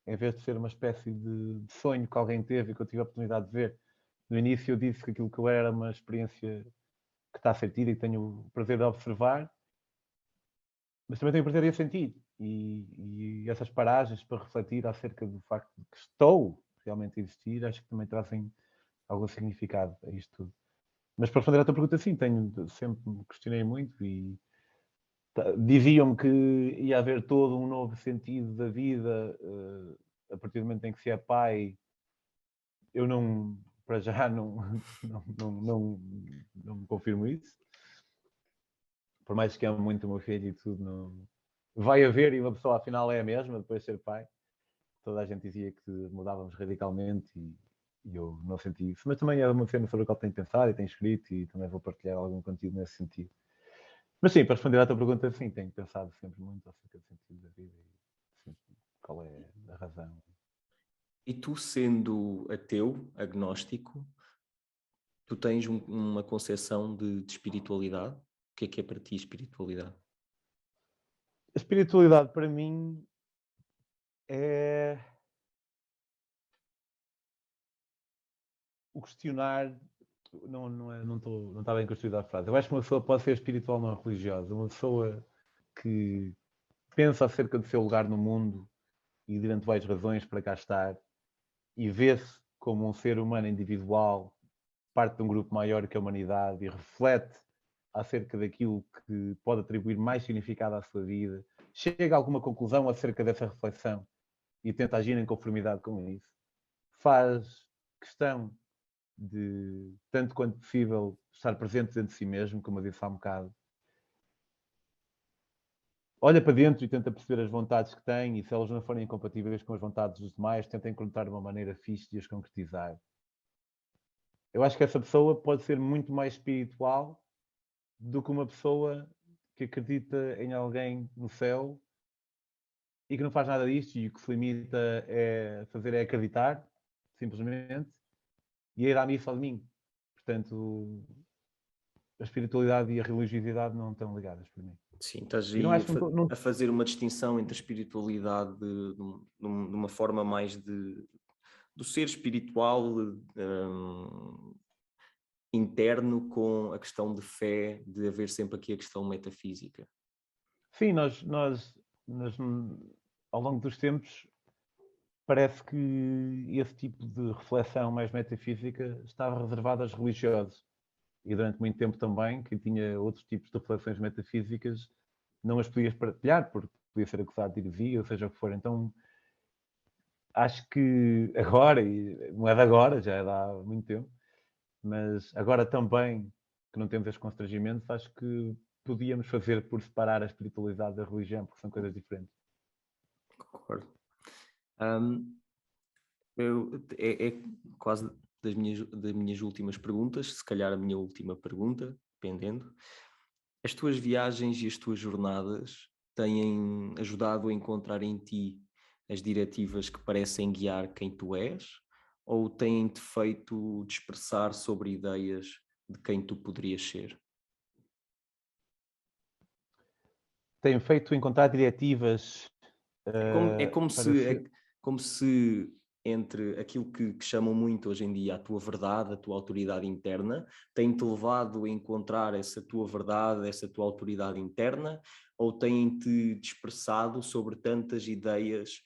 Em vez de ser uma espécie de sonho que alguém teve e que eu tive a oportunidade de ver. No início eu disse que aquilo que eu era uma experiência que está sentida e que tenho o prazer de observar, mas também tenho o prazer de a sentir. E essas paragens para refletir acerca do facto de que estou realmente a existir, acho que também trazem algum significado a isto tudo. Mas para responder à tua pergunta, sim, sempre me questionei muito e diziam-me que ia haver todo um novo sentido da vida a partir do momento em que se é pai. Eu não, para já, não me confirmo isso. Por mais que ame muito o meu filho e tudo, não... vai haver e uma pessoa afinal é a mesma depois de ser pai. Toda a gente dizia que mudávamos radicalmente e eu não senti isso. Mas também é uma cena sobre a qual tenho pensado e tenho escrito e também vou partilhar algum conteúdo nesse sentido. Mas sim, para responder à tua pergunta, sim, tenho pensado sempre muito acerca do sentido da vida e sim, qual é a razão. E tu, sendo ateu, agnóstico, tu tens uma concepção de espiritualidade? O que é para ti espiritualidade? A espiritualidade para mim é o questionar. Não está bem construída a frase. Eu acho que uma pessoa pode ser espiritual, não religiosa. Uma pessoa que pensa acerca do seu lugar no mundo e de eventuais razões para cá estar e vê-se como um ser humano individual, parte de um grupo maior que a humanidade e reflete acerca daquilo que pode atribuir mais significado à sua vida, chega a alguma conclusão acerca dessa reflexão e tenta agir em conformidade com isso, faz questão de, tanto quanto possível, estar presente dentro de si mesmo, como eu disse há um bocado. Olha para dentro e tenta perceber as vontades que tem e se elas não forem incompatíveis com as vontades dos demais, tenta encontrar uma maneira fixe de as concretizar. Eu acho que essa pessoa pode ser muito mais espiritual do que uma pessoa que acredita em alguém no céu e que não faz nada disto e o que se limita a fazer é acreditar, simplesmente, e a ir à missa ao domingo. Portanto, a espiritualidade e a religiosidade não estão ligadas para mim. Sim, estás E não aí acho que não... a fazer uma distinção entre a espiritualidade de uma forma mais do ser espiritual interno com a questão de fé, de haver sempre aqui a questão metafísica. Sim, nós ao longo dos tempos, parece que esse tipo de reflexão mais metafísica estava reservado aos religiosos. E durante muito tempo também, quem tinha outros tipos de reflexões metafísicas não as podias partilhar, porque podia ser acusado de heresia, ou seja o que for. Então, acho que agora, e não é de agora, já é de há muito tempo, mas agora também, que não temos estes constrangimentos, acho que podíamos fazer por separar a espiritualidade da religião, porque são coisas diferentes. Concordo. É quase das minhas últimas perguntas, se calhar a minha última pergunta, dependendo. As tuas viagens e as tuas jornadas têm ajudado a encontrar em ti as diretivas que parecem guiar quem tu és? Ou têm-te feito dispersar sobre ideias de quem tu poderias ser? Tenho feito encontrar diretivas É como para se, ser. como se entre aquilo que chamam muito hoje em dia a tua verdade, a tua autoridade interna, tem-te levado a encontrar essa tua verdade, essa tua autoridade interna, ou têm-te dispersado sobre tantas ideias,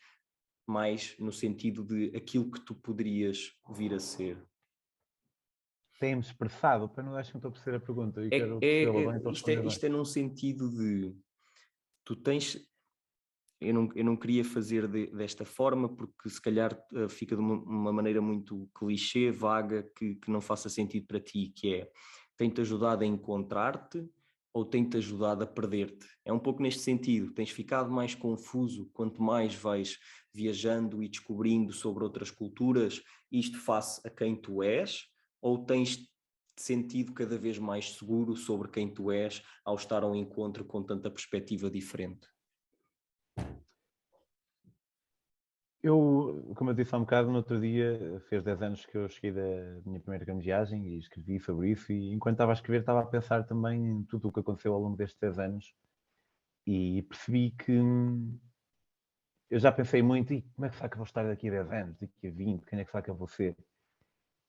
mais no sentido de aquilo que tu poderias vir a ser? Tem-me expressado, para não acho que não estou a perceber a pergunta e É, quero percebê-la é, bem para isto é, responder bem. isto é num sentido de tu tens. Eu não queria fazer desta forma porque se calhar fica de uma maneira muito clichê, vaga, que não faça sentido para ti, que é tem-te ajudado a encontrar-te ou tem-te ajudado a perder-te? É um pouco neste sentido, tens ficado mais confuso quanto mais vais viajando e descobrindo sobre outras culturas, isto face a quem tu és, ou tens sentido cada vez mais seguro sobre quem tu és ao estar ao encontro com tanta perspectiva diferente? Eu, como eu disse há um bocado, no outro dia, fez 10 anos que eu cheguei da minha primeira grande viagem e escrevi sobre isso. E enquanto estava a escrever, estava a pensar também em tudo o que aconteceu ao longo destes 10 anos e percebi que eu já pensei muito: e como é que será que eu vou estar daqui a 10 anos, daqui a 20, quem é que será que eu vou ser?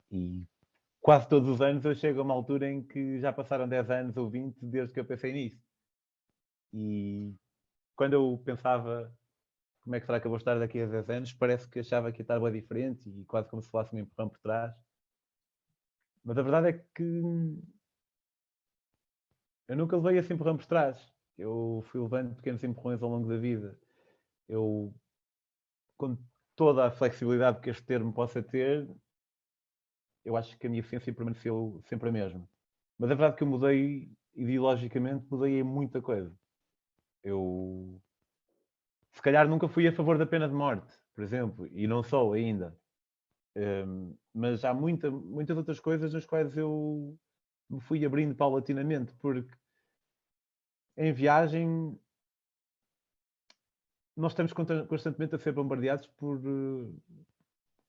E quase todos os anos eu chego a uma altura em que já passaram 10 anos ou 20 desde que eu pensei nisso. E quando eu pensava como é que será que eu vou estar daqui a 10 anos, parece que achava que ia estar bem diferente e quase como se fosse um empurrão por trás. Mas a verdade é que eu nunca levei esse empurrão por trás. Eu fui levando pequenos empurrões ao longo da vida. Eu, com toda a flexibilidade que este termo possa ter, eu acho que a minha essência permaneceu sempre a mesma. Mas é verdade que eu mudei, ideologicamente, mudei em muita coisa. Eu, se calhar, nunca fui a favor da pena de morte, por exemplo, e não sou ainda. Mas há muitas outras coisas nas quais eu me fui abrindo paulatinamente, porque em viagem nós estamos constantemente a ser bombardeados por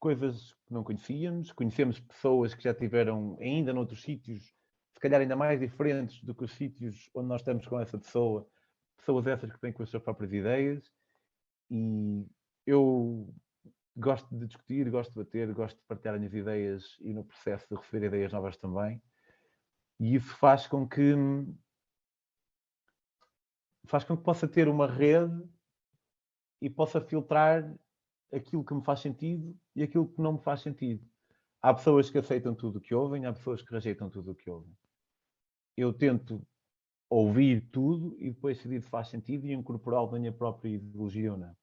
coisas que não conhecíamos, conhecemos pessoas que já tiveram ainda noutros sítios, se calhar ainda mais diferentes do que os sítios onde nós estamos com essa pessoa, pessoas essas que têm com as suas próprias ideias, e eu gosto de discutir, gosto de bater, gosto de partilhar as minhas ideias e no processo de receber ideias novas também. E isso faz com que possa ter uma rede e possa filtrar aquilo que me faz sentido e aquilo que não me faz sentido. Há pessoas que aceitam tudo o que ouvem, há pessoas que rejeitam tudo o que ouvem. Eu tento ouvir tudo e depois decidir se faz sentido e incorporá-lo na minha própria ideologia ou não.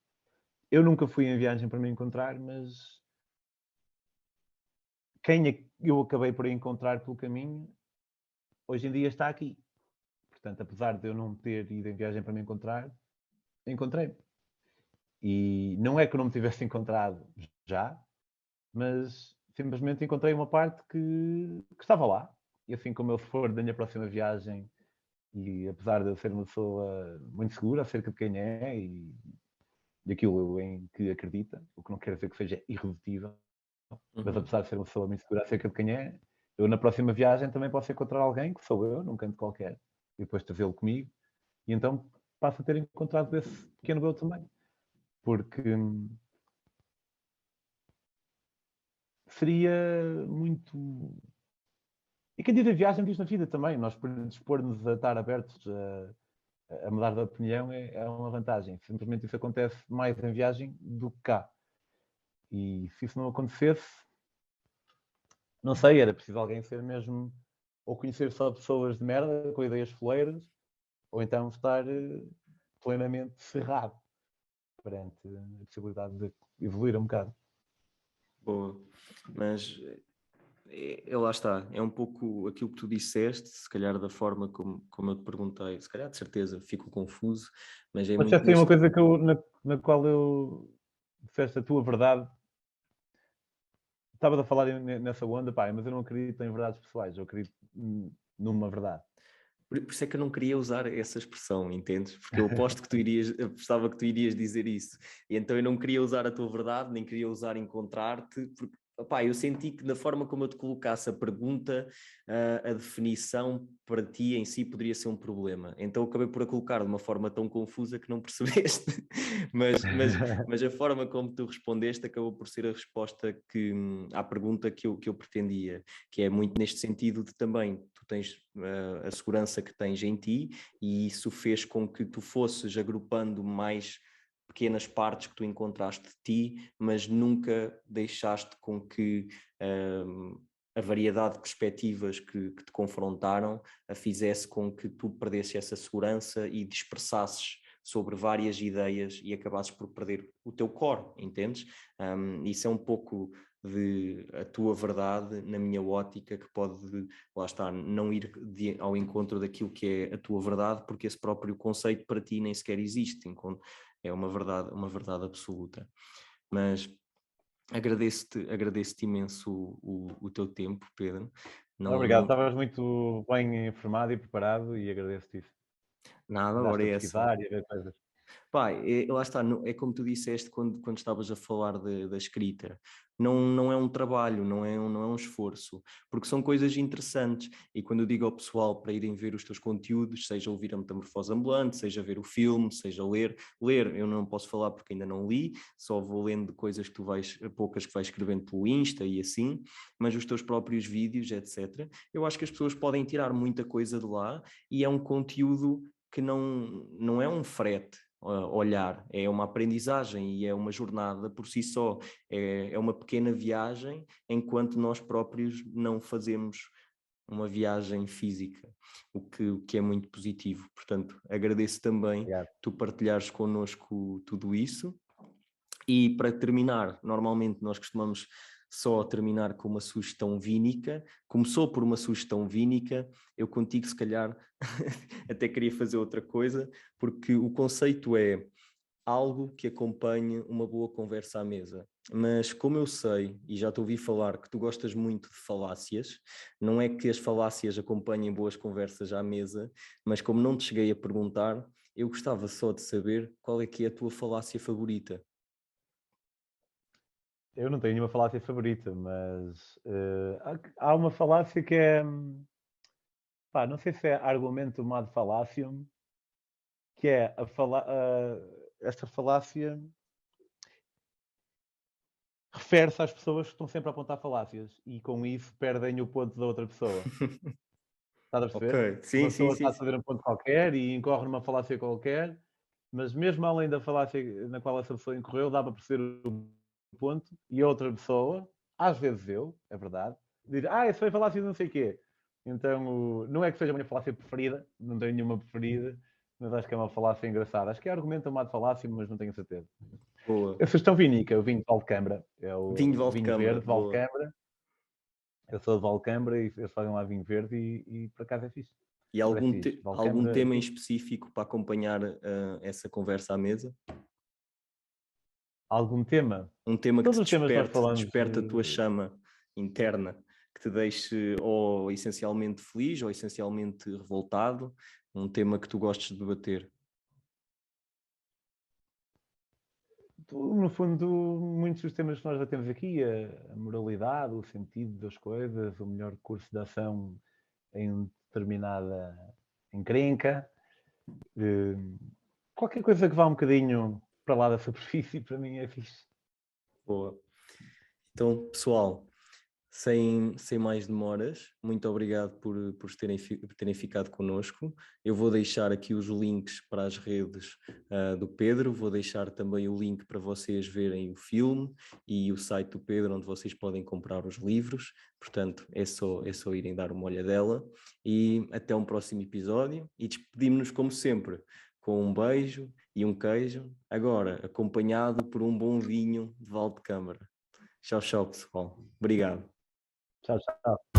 Eu nunca fui em viagem para me encontrar, mas quem eu acabei por encontrar pelo caminho, hoje em dia está aqui. Portanto, apesar de eu não ter ido em viagem para me encontrar, encontrei-me. E não é que eu não me tivesse encontrado já, mas simplesmente encontrei uma parte que estava lá. E assim como eu for da minha próxima viagem, e apesar de eu ser uma pessoa muito segura acerca de quem é e daquilo em que acredita, o que não quer dizer que seja irredutível, mas Uhum. apesar de ser uma pessoa muito segura acerca de quem é, eu na próxima viagem também posso encontrar alguém que sou eu, num canto qualquer, e depois trazê-lo comigo, e então passo a ter encontrado esse pequeno eu também. Porque seria muito. E quem diz a viagem diz na vida também. Nós dispor-nos a estar abertos a mudar de opinião é uma vantagem. Simplesmente isso acontece mais em viagem do que cá. E se isso não acontecesse, não sei, era preciso alguém ser mesmo, ou conhecer só pessoas de merda, com ideias foleiras, ou então estar plenamente cerrado perante a possibilidade de evoluir um bocado. Boa. Mas lá está, é um pouco aquilo que tu disseste, se calhar da forma como eu te perguntei, se calhar de certeza fico confuso, mas é Mas já muito tem uma coisa que na qual eu disseste a tua verdade. Estavas a falar nessa onda, pá, mas eu não acredito em verdades pessoais, eu acredito numa verdade. Por isso é que eu não queria usar essa expressão, entendes? Porque eu apostava que tu irias dizer isso. E então eu não queria usar a tua verdade, nem queria usar encontrar-te, porque opá, eu senti que da forma como eu te colocasse a pergunta, a definição para ti em si poderia ser um problema. Então eu acabei por a colocar de uma forma tão confusa que não percebeste. mas a forma como tu respondeste acabou por ser a resposta à pergunta que eu pretendia, que é muito neste sentido de também, tu tens a segurança que tens em ti e isso fez com que tu fosses agrupando mais pequenas partes que tu encontraste de ti, mas nunca deixaste com que a variedade de perspectivas que te confrontaram a fizesse com que tu perdesses essa segurança e dispersasses sobre várias ideias e acabasses por perder o teu core, entendes? Isso é um pouco de a tua verdade na minha ótica, que pode, lá está, não ir ao encontro daquilo que é a tua verdade, porque esse próprio conceito para ti nem sequer existe, é uma verdade absoluta. Mas agradeço-te imenso o teu tempo, Pedro. Obrigado, estavas muito bem informado e preparado e agradeço-te isso. Nada, Andaste ora a é essa. pesquisar e a ver coisas. Pá, lá está, é como tu disseste quando estavas a falar da escrita, não é um trabalho, não é um esforço, porque são coisas interessantes, e quando eu digo ao pessoal para irem ver os teus conteúdos, seja ouvir a Metamorfose Ambulante, seja ver o filme, seja ler eu não posso falar porque ainda não li, só vou lendo coisas que poucas que vais escrevendo pelo Insta e assim, mas os teus próprios vídeos, etc. Eu acho que as pessoas podem tirar muita coisa de lá, e é um conteúdo que não é um frete, olhar, é uma aprendizagem e é uma jornada por si só, é uma pequena viagem, enquanto nós próprios não fazemos uma viagem física, o que é muito positivo. Portanto, agradeço também Obrigado. tu partilhares connosco tudo isso. E para terminar, normalmente nós costumamos só terminar com uma sugestão vínica. Começou por uma sugestão vínica, eu contigo se calhar até queria fazer outra coisa, porque o conceito é algo que acompanhe uma boa conversa à mesa. Mas como eu sei, e já te ouvi falar, que tu gostas muito de falácias, não é que as falácias acompanhem boas conversas à mesa, mas como não te cheguei a perguntar, eu gostava só de saber qual é que é a tua falácia favorita. Eu não tenho nenhuma falácia favorita, mas há uma falácia que é, pá, não sei se é argumentum ad fallacium, que é esta falácia refere-se às pessoas que estão sempre a apontar falácias e com isso perdem o ponto da outra pessoa. Estás a perceber? Ok, sim, Uma sim, pessoa está sim, a fazer um ponto qualquer e incorre numa falácia qualquer, mas mesmo além da falácia na qual essa pessoa incorreu, dá para perceber o ponto e a outra pessoa, às vezes eu, é verdade, diz, isso foi falácia de não sei o quê. Então, não é que seja a minha falácia preferida, não tenho nenhuma preferida, mas acho que é uma falácia engraçada. Acho que é argumento amado falácia, mas não tenho certeza. boa. A sugestão vinica, o vinho de Valcambra, é Vinho de o vinho Valdecambra, verde de boa. Valcambra. Eu sou de Valcambra e eles fazem lá vinho verde e por acaso é fixe. E Parece algum, fixe. algum Valcambra é tema em fixe. específico para acompanhar essa conversa à mesa? Algum tema? Um tema que Todos te os temas que nós falamos. desperte a tua chama interna, que te deixe ou essencialmente feliz ou essencialmente revoltado, um tema que tu gostes de debater. No fundo, muitos dos temas que nós já temos aqui, a moralidade, o sentido das coisas, o melhor curso de ação em determinada encrenca, qualquer coisa que vá um bocadinho para lá da superfície, para mim é fixe. Boa. Então, pessoal, sem mais demoras, muito obrigado por terem ficado connosco. Eu vou deixar aqui os links para as redes do Pedro, vou deixar também o link para vocês verem o filme e o site do Pedro, onde vocês podem comprar os livros. Portanto, é só irem dar uma olhadela. E até um próximo episódio. E despedimos-nos, como sempre, com um beijo e um queijo, agora acompanhado por um bom vinho de Valdecâmara. Tchau, tchau, pessoal. Obrigado. Tchau, tchau.